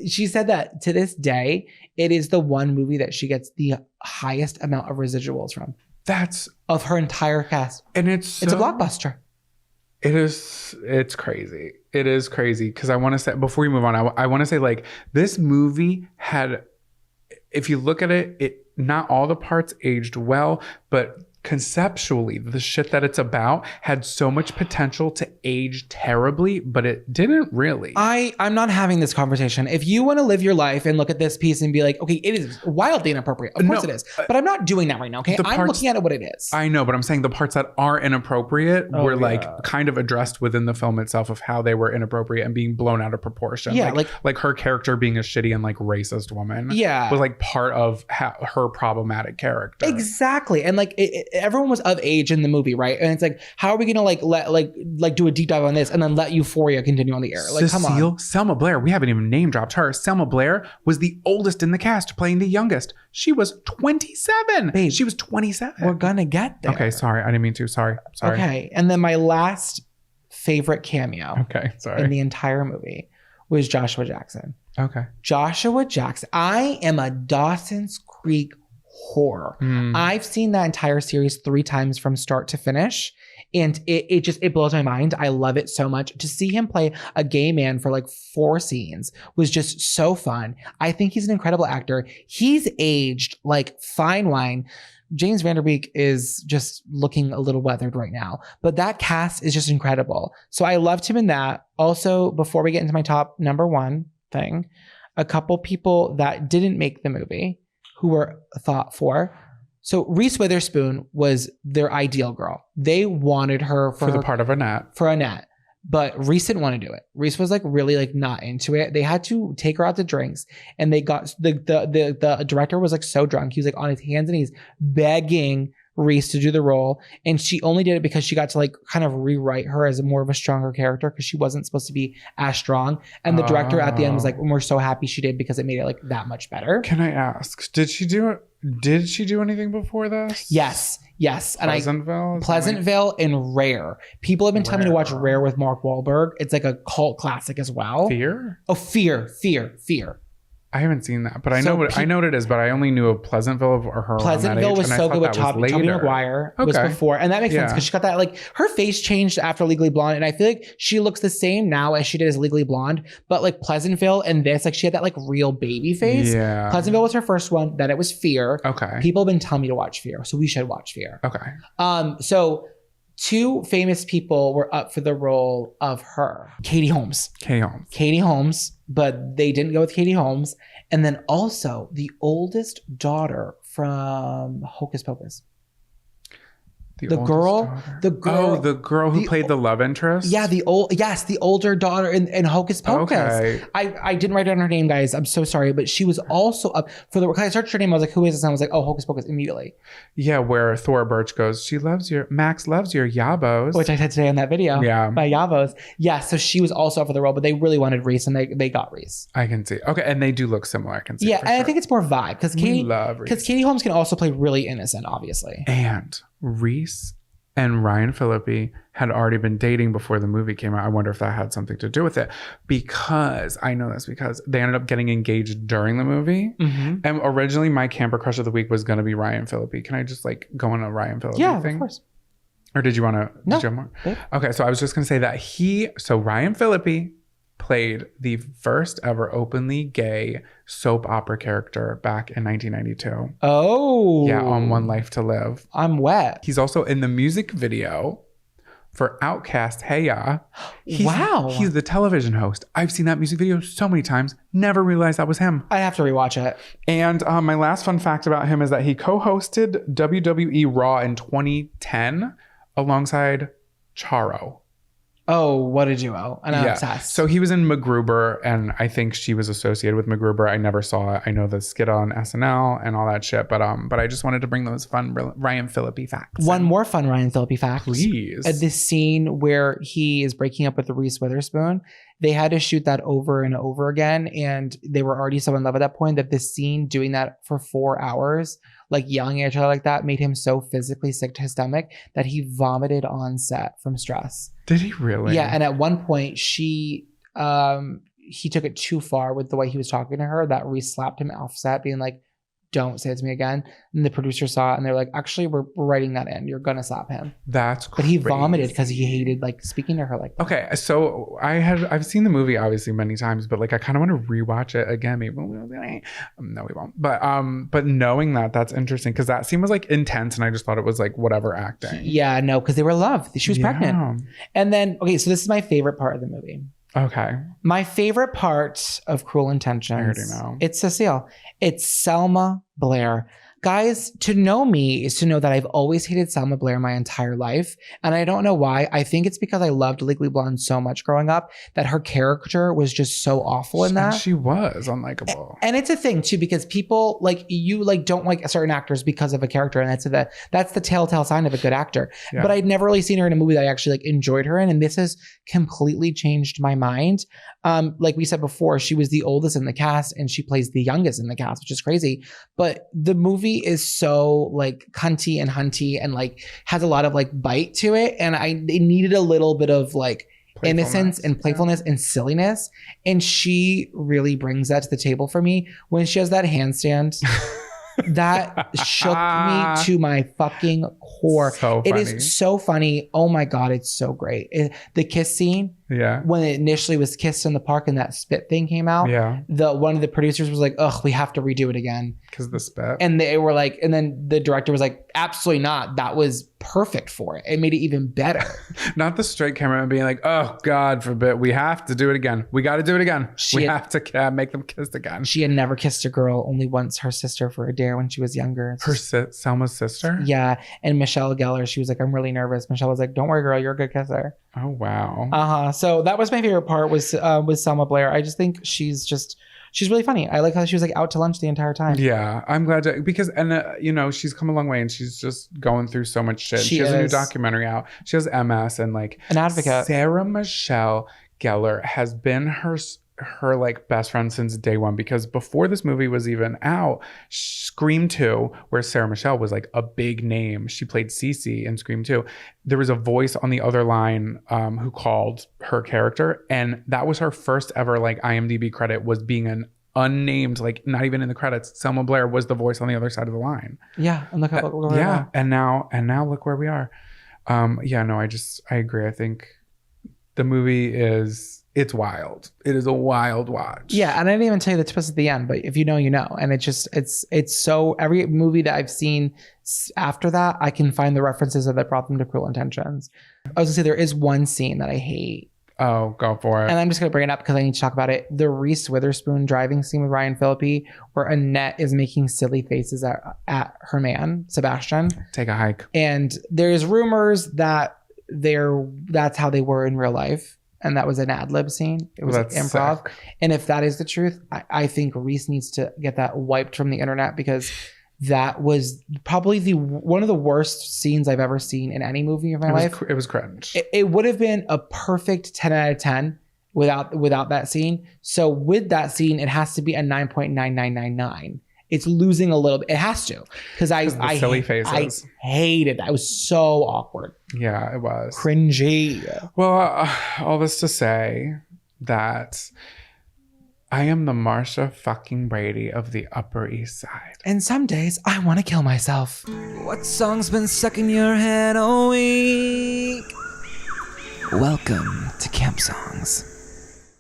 she said that to this day, it is the one movie that she gets the highest amount of residuals from.
That's
of her entire cast.
And it's
a blockbuster.
It's crazy. It is crazy. Because I want to say, before we move on, I want to say, like, this movie had, if you look at it, not all the parts aged well, but conceptually, the shit that it's about had so much potential to age terribly, but it didn't really.
I'm not having this conversation. If you want to live your life and look at this piece and be like, okay, it is wildly inappropriate. Of course it is. But I'm not doing that right now, okay? I'm looking at it what it is.
I know, but I'm saying the parts that are inappropriate were like kind of addressed within the film itself of how they were inappropriate and being blown out of proportion.
Yeah,
like her character being a shitty and like racist woman.
Yeah.
Was like part of her problematic character.
Exactly. And like everyone was of age in the movie, right? And it's like, how are we gonna let do a deep dive on this and then let Euphoria continue on the air? Like, come on.
Selma Blair, we haven't even name dropped her. Selma Blair was the oldest in the cast, playing the youngest. She was 27.
Babe,
she was 27.
We're gonna get there.
Okay, sorry. I didn't mean to. Sorry.
Okay. And then my last favorite cameo in the entire movie was Joshua Jackson.
Okay.
Joshua Jackson. I am a Dawson's Creek whore. I've seen that entire series 3 times from start to finish, and it blows my mind. I love it so much. To see him play a gay man for like 4 scenes was just so fun. I think he's an incredible actor. He's aged like fine wine. James Van Der Beek is just looking a little weathered right now, but that cast is just incredible. So I loved him in that. Also, before we get into my top number 1 thing, a couple people that didn't make the movie who were thought for. So Reese Witherspoon was their ideal girl. They wanted her for
the part of Annette.
For Annette. But Reese didn't want to do it. Reese was like really like not into it. They had to take her out to drinks, and they got the director was like so drunk. He was like on his hands and knees begging Reese to do the role, and she only did it because she got to like kind of rewrite her as a more of a stronger character, because she wasn't supposed to be as strong. And the director at the end was like, we're so happy she did, because it made it like that much better.
Can I ask, did she do anything before this?
Yes. And
Pleasantville
and Rare. People have been telling me to watch Rare with Mark Wahlberg. It's like a cult classic as well.
Fear?
Oh, Fear.
I haven't seen that, but I know what it is. But I only knew of Pleasantville or her.
Pleasantville was so good with Tobey Maguire. Was before, and that makes sense because she got that like her face changed after Legally Blonde, and I feel like she looks the same now as she did as Legally Blonde. But like Pleasantville and this, like she had that like real baby face.
Yeah.
Pleasantville was her first one. Then it was Fear.
Okay.
People have been telling me to watch Fear, so we should watch Fear.
Okay.
So 2 famous people were up for the role of her. Katie Holmes, but they didn't go with Katie Holmes. And then also the oldest daughter from Hocus Pocus. The girl.
Oh, the girl who played the love interest?
Yeah, the older daughter in Hocus Pocus.
Okay.
I didn't write down her name, guys. I'm so sorry, but she was also up for the. I searched her name. I was like, "Who is this?" And I was like, "Oh, Hocus Pocus!" Immediately.
Yeah, where Thora Birch goes, Max loves your yabos,
which I said today in that video.
Yeah,
by yabos. Yeah, so she was also up for the role, but they really wanted Reese, and they got Reese.
I can see. Okay, and they do look similar. I can see.
Yeah, and I think it's more vibe because Katie Holmes can also play really innocent, obviously.
And Reese and Ryan Phillippe had already been dating before the movie came out. I wonder if that had something to do with it, because I know this because they ended up getting engaged during the movie. Mm-hmm. And originally my camper crush of the week was going to be Ryan Phillippe. Can I just like go on a Ryan Phillippe thing? Yeah, of course. Or did you want to?
No.
Did you have more? Okay, so I was just going to say that Ryan Phillippe played the first ever openly gay soap opera character back in 1992.
Oh.
Yeah, on One Life to Live.
I'm wet.
He's also in the music video for Outkast, Hey Ya.
Wow.
He's the television host. I've seen that music video so many times. Never realized that was him.
I have to rewatch it.
And my last fun fact about him is that he co-hosted WWE Raw in 2010 alongside Charo.
Oh, what a duo. And I'm obsessed.
So he was in MacGruber, and I think she was associated with MacGruber. I never saw it. I know the skit on SNL and all that shit, but I just wanted to bring those fun Ryan Phillippe facts.
One more fun Ryan Phillippe fact.
Please.
At this scene where he is breaking up with Reese Witherspoon, they had to shoot that over and over again, and they were already so in love at that point that this scene, doing that for 4 hours, like yelling at each other like that, made him so physically sick to his stomach that he vomited on set from stress.
Did he really?
Yeah, and at one point he took it too far with the way he was talking to her that Reese slapped him off set, being like, "Don't say it to me again." And the producer saw it and they're like, "Actually, we're writing that in. You're gonna slap him."
That's crazy.
But he vomited because he hated like speaking to her like that.
Okay, so I've seen the movie obviously many times, but like I kind of want to rewatch it again. Maybe no, we won't. But knowing that's interesting because that scene was like intense, and I just thought it was like whatever acting.
Yeah, no, because they were in love. She was pregnant. And then so this is my favorite part of the movie.
Okay.
My favorite part of Cruel Intentions.
I already know.
It's Cecile. It's Selma Blair. Guys, to know me is to know that I've always hated Selma Blair my entire life. And I don't know why. I think it's because I loved Legally Blonde so much growing up that her character was just so awful in that.
She was unlikable.
And it's a thing too, because people like you don't like certain actors because of a character. And that's the telltale sign of a good actor. Yeah. But I'd never really seen her in a movie that I actually like enjoyed her in. And this has completely changed my mind. Like we said before, she was the oldest in the cast and she plays the youngest in the cast, which is crazy. But the movie is so like cunty and hunty and like has a lot of like bite to it. And it needed a little bit of like innocence and playfulness and silliness. And she really brings that to the table for me when she has that handstand. That shook me to my fucking core.
So
it
funny.
is so funny. Oh my God, it's so great. The kiss scene.
Yeah.
When it initially was kissed in the park and that spit thing came out.
Yeah.
One of the producers was like, "Ugh, we have to redo it again."
Because of the spit.
And they were like, and then the director was like, "Absolutely not. That was perfect for it. It made it even better."
Not the straight cameraman being like, "Oh, God forbid. We have to do it again. We got to do it again. We have to make them kiss again."
She had never kissed a girl, only once her sister for a dare when she was younger.
Selma's sister?
Yeah. And Michelle Gellar, she was like, "I'm really nervous." Michelle was like, "Don't worry, girl. You're a good kisser."
Oh, wow.
Uh-huh. So that was my favorite part was Selma Blair. I just think she's really funny. I like how she was like out to lunch the entire time.
Yeah, I'm glad because she's come a long way and she's just going through so much shit. She has a new documentary out. She has MS and like
an advocate.
Sarah Michelle Gellar has been her like best friend since day one, because before this movie was even out, Scream 2, where Sarah Michelle was like a big name, she played Cece in Scream 2. There was a voice on the other line who called her character, and that was her first ever like IMDb credit, was being an unnamed, like not even in the credits. Selma Blair was the voice on the other side of the line.
Yeah, and look
and now look where we are. I agree. I think the movie it's wild. It is a wild watch.
Yeah, and I didn't even tell you the twist at the end, but if you know, you know. And it's so, every movie that I've seen after that, I can find the references that brought them to Cruel Intentions. I was gonna say there is one scene that I hate.
Oh, go for it.
And I'm just going to bring it up because I need to talk about it. The Reese Witherspoon driving scene with Ryan Phillippe, where Annette is making silly faces at her man, Sebastian.
Take a hike.
And there's rumors that that's how they were in real life. And that was an ad-lib scene. It was like improv.
Sick.
And if that is the truth, I think Reese needs to get that wiped from the internet, because that was probably one of the worst scenes I've ever seen in any movie of my life.
It was cringe.
It would have been a perfect 10 out of 10 without that scene. So with that scene, it has to be a 9.9999. It's losing a little bit. It has to, because I
silly faces.
I hated that. It was so awkward.
Yeah, it was
Cringy.
Well, all this to say that I am the Marsha fucking Brady of the Upper East Side.
And some days I want to kill myself.
What song's been stuck in your head all week? Welcome to Camp Songs.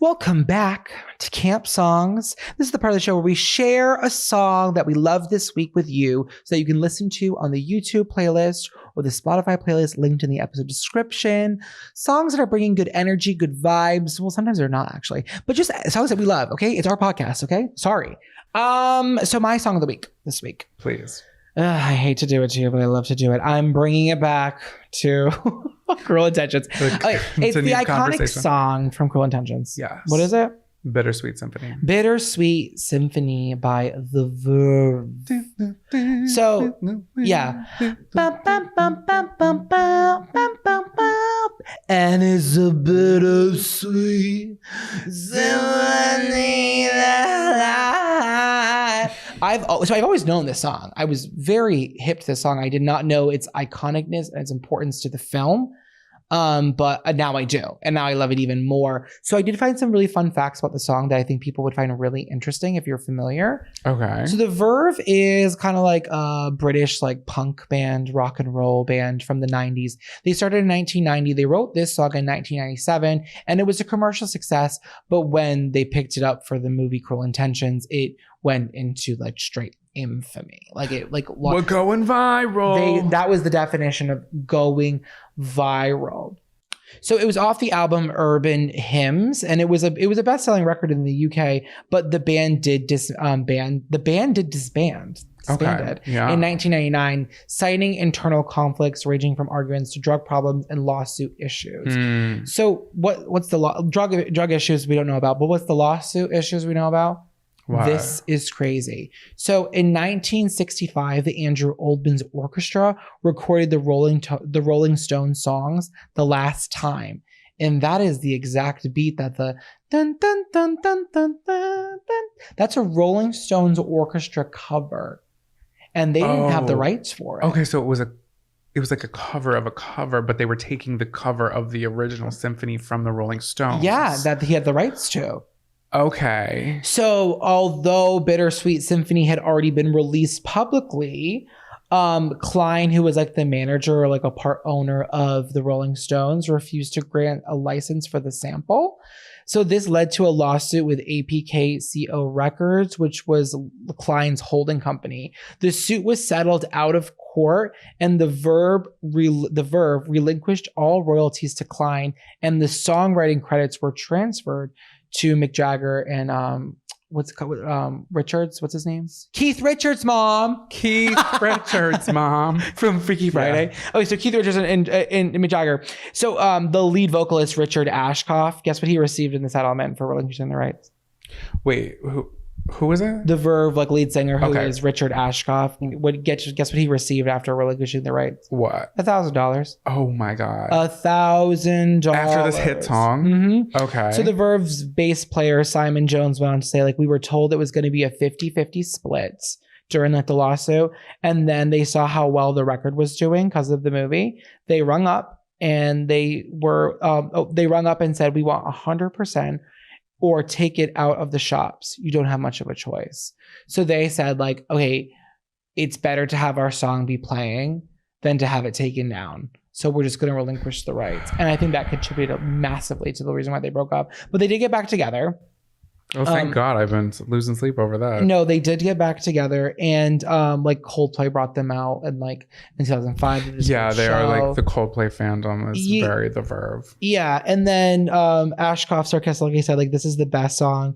Welcome back to Camp Songs. This is the part of the show where we share a song that we love this week with you so that you can listen to on the YouTube playlist or the Spotify playlist linked in the episode description. Songs that are bringing good energy, good vibes. Well, sometimes they're not actually, but just songs that we love, okay? It's our podcast, okay? Sorry. So my song of the week this week.
Please.
I hate to do it to you, but I love to do it. I'm bringing it back to Cruel Intentions. Okay, it's the iconic song from Cruel Intentions.
Yes.
What is it?
Bittersweet Symphony.
Bittersweet Symphony by The Verve. So, yeah. And it's a bittersweet symphony that I've always known this song. I was very hip to this song. I did not know its iconicness and its importance to the film. But now I do. And now I love it even more. So I did find some really fun facts about the song that I think people would find really interesting if you're familiar.
Okay.
So the Verve is kind of like a British like punk band, rock and roll band from the 90s. They started in 1990. They wrote this song in 1997 and it was a commercial success. But when they picked it up for the movie Cruel Intentions, it went into like straight infamy. We're
going viral.
That was the definition of going viral. So it was off the album Urban Hymns, and it was a best-selling record in the UK. But the band did disband
Okay. Yeah.
In 1999, citing internal conflicts ranging from arguments to drug problems and lawsuit issues. So what's the drug issues we don't know about? But what's the lawsuit issues we know about?
Wow.
This is crazy. So in 1965, the Andrew Oldman's Orchestra recorded the Rolling Stones songs "The Last Time," and that is the exact beat that the dun dun dun dun dun dun dun. That's a Rolling Stones Orchestra cover, and they didn't have the rights for it.
Okay, so it was like a cover of a cover, but they were taking the cover of the original symphony from the Rolling Stones.
Yeah, that he had the rights to.
Okay.
So although Bittersweet Symphony had already been released publicly, Klein, who was like the manager or like a part owner of the Rolling Stones, refused to grant a license for the sample. So this led to a lawsuit with APKCO Records, which was Klein's holding company. The suit was settled out of court, and the Verve relinquished all royalties to Klein, and the songwriting credits were transferred to Mick Jagger and Richards. What's his name? Keith Richards' mom. From Freaky Friday. Yeah. Okay, so Keith Richards and Mick Jagger. So the lead vocalist Richard Ashcroft, guess what he received in the settlement for relinquishing the rights?
Wait, who was it?
The Verve lead singer who is Richard Ashcroft. Guess what he received after relinquishing the rights?
What?
$1,000.
Oh my God.
$1,000
after this hit song.
Mm-hmm.
Okay.
So the Verve's bass player Simon Jones went on to say, like, we were told it was going to be a 50-50 split during like the lawsuit, and then they saw how well the record was doing because of the movie. They rung up and they rung up and said, we want 100%. Or take it out of the shops. You don't have much of a choice. So they said, like, okay, it's better to have our song be playing than to have it taken down. So we're just going to relinquish the rights. And I think that contributed massively to the reason why they broke up. But they did get back together.
Oh, thank God. I've been losing sleep over that.
No, they did get back together, and like Coldplay brought them out, and like in 2005. They did this
Yeah,
big
they are
show.
like the Coldplay fandom is very the verve.
Yeah, and then Ashcroft sarcastically said like this is the best song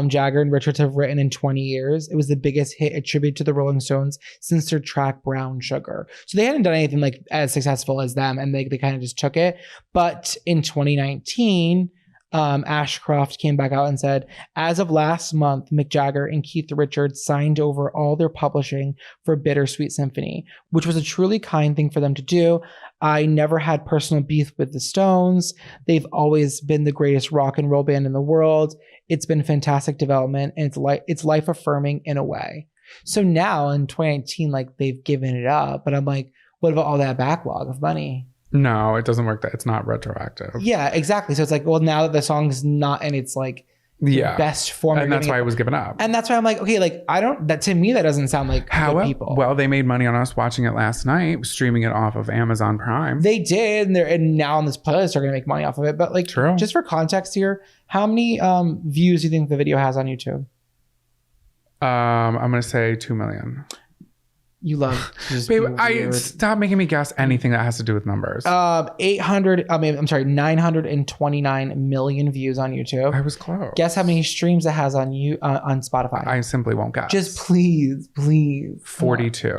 Jagger and Richards have written in 20 years. It was the biggest hit attributed to the Rolling Stones since their track Brown Sugar. So they hadn't done anything like as successful as them, and they kind of just took it. But in 2019, Ashcroft came back out and said, as of last month, Mick Jagger and Keith Richards signed over all their publishing for Bittersweet Symphony, which was a truly kind thing for them to do. I never had personal beef with the Stones. They've always been the greatest rock and roll band in the world. It's been fantastic development, and it's life affirming in a way. So now in 2019, like they've given it up, but I'm like, what about all that backlog of money?
No, it doesn't work. That it's not retroactive.
Yeah, exactly. So it's like, well, now that the song's not in its like best form,
and that's why it was given up.
And that's why I'm like, okay, like that to me that doesn't sound like good people.
Well, they made money on us watching it last night, streaming it off of Amazon Prime.
They did, and now on this playlist they're gonna make money off of it. But like,
True.
Just for context here, how many views do you think the video has on YouTube?
I'm gonna say 2 million.
You love to just
Babe,
be weird.
stop making me guess anything that has to do with numbers.
929 million views on YouTube.
I was close.
Guess how many streams it has on on Spotify?
I simply won't guess.
Just please.
42.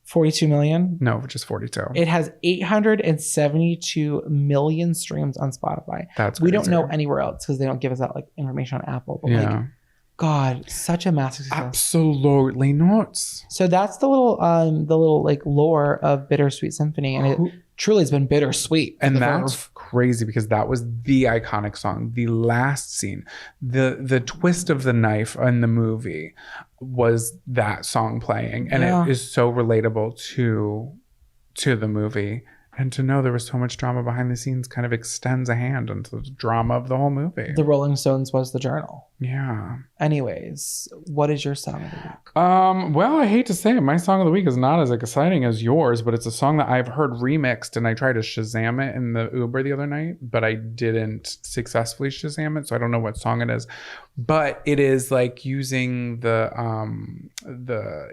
42 million?
No, just 42.
It has 872 million streams on Spotify.
That's
we don't
crazy.
know anywhere else because they don't give us that like information on Apple. But
Yeah.
like, God, such a massive success.
Absolutely nuts.
So that's the little like lore of Bittersweet Symphony, and it truly has been bittersweet.
And that's crazy because that was the iconic song. The last scene, the twist of the knife in the movie was that song playing, and it is so relatable to the movie. And to know there was so much drama behind the scenes kind of extends a hand into the drama of the whole movie.
The Rolling Stones was the journal.
Yeah.
Anyways, what is your song of the week?
Well, I hate to say it, my song of the week is not as exciting as yours, but it's a song that I've heard remixed, and I tried to Shazam it in the Uber the other night, but I didn't successfully Shazam it, so I don't know what song it is. But it is like using the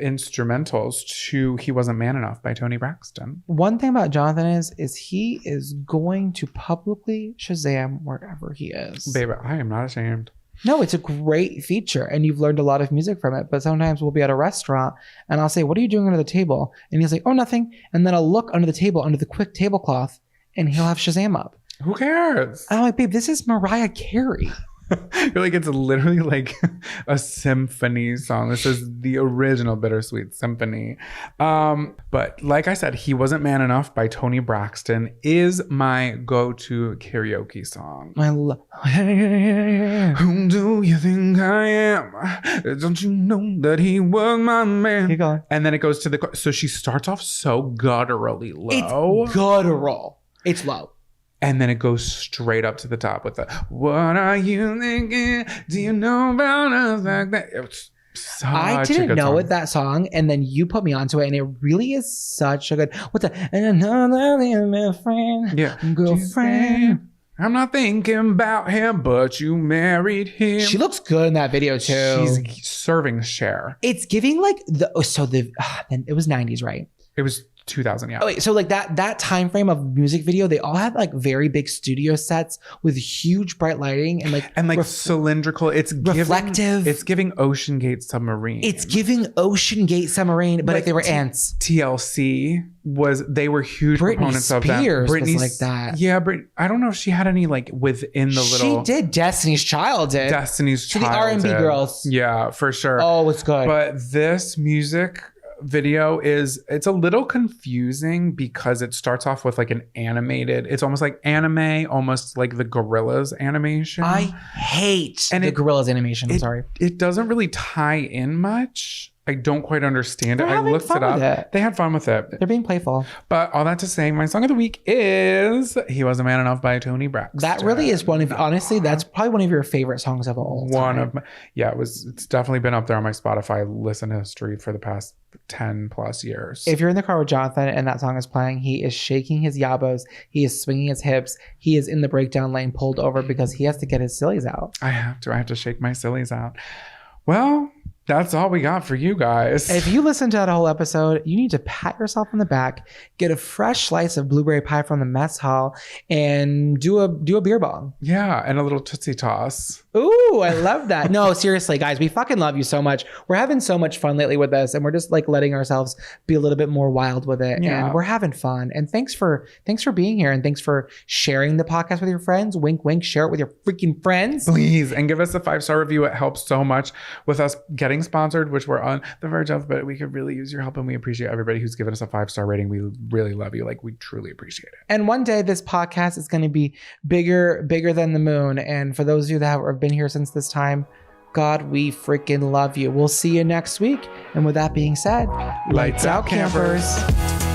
instrumentals to "He Wasn't Man Enough" by Toni Braxton.
One thing about Jonathan is he is going to publicly Shazam wherever he is.
Baby, I am not ashamed.
No, it's a great feature, and you've learned a lot of music from it. But sometimes we'll be at a restaurant, and I'll say, "What are you doing under the table?" And he's like, "Oh, nothing." And then I'll look under the table, under the quick tablecloth, and he'll have Shazam up.
Who cares?
I'm like, "Babe, this is Mariah Carey."
You're like, it's literally like a symphony song. This is the original Bittersweet Symphony. But like I said, "He Wasn't Man Enough" by Toni Braxton is my go-to karaoke song. Who do you think I am? Don't you know that he was my man?
Keep going.
And then it goes to the... So she starts off so gutturally low.
It's guttural. It's low.
And then it goes straight up to the top with the, "What are you thinking? Do you know about us like that?" It was such
I
a
didn't
good
know
song.
it, that song, and then you put me onto it, and it really is such a good. What's that? And another friend,
Yeah.
girlfriend.
I'm not thinking about him, but you married him.
She looks good in that video too.
She's serving Cher.
It's giving like then it was 90s, right?
It was 2000, yeah.
Oh wait, so like that time frame of music video, they all had like very big studio sets with huge bright lighting and like
cylindrical. It's
reflective.
It's giving Ocean Gate Submarine.
It's giving Ocean Gate Submarine, but
Like
if they were ants.
TLC they were huge
Britney
proponents of that.
Spears was like that.
Yeah, I don't know if she had any like within the little.
She did. Destiny's Child did.
Destiny's
To the
Child
R&B
did.
girls.
Yeah, for sure.
Oh, it's good.
But this music video it's a little confusing because it starts off with like an animated, it's almost like anime, almost like the Gorillaz animation.
I hate
And
the
it-
Gorillaz animation. I'm sorry.
It doesn't really tie in much. I don't quite understand it.
They're
I
having
looked
fun
it up.
with it.
They had fun with it.
They're being playful.
But all that to say, my song of the week is He Wasn't Man Enough by Toni Braxton.
That really is one of, honestly, that's probably one of your favorite songs of all time.
One of my, yeah, it's definitely been up there on my Spotify listen history for the past 10 plus years.
If you're in the car with Jonathan and that song is playing, he is shaking his yabos. He is swinging his hips. He is in the breakdown lane pulled over because he has to get his sillies out.
I have to shake my sillies out. Well, that's all we got for you guys.
If you listen to that whole episode, you need to pat yourself on the back, get a fresh slice of blueberry pie from the mess hall, and do a beer bong.
Yeah, and a little Tootsie Toss.
Ooh, I love that. No, seriously, guys, we fucking love you so much. We're having so much fun lately with this, and we're just like letting ourselves be a little bit more wild with it.
Yeah.
And we're having fun. And thanks for being here, and thanks for sharing the podcast with your friends. Wink, wink, share it with your freaking friends.
Please, and give us a 5-star review. It helps so much with us getting sponsored, which we're on the verge of, but we could really use your help, and we appreciate everybody who's given us a 5-star rating. We really love you. Like, we truly appreciate it.
And one day this podcast is going to be bigger than the moon. And for those of you that have been here since this time, God, we freaking love you. We'll see you next week. And with that being said, lights out, campers.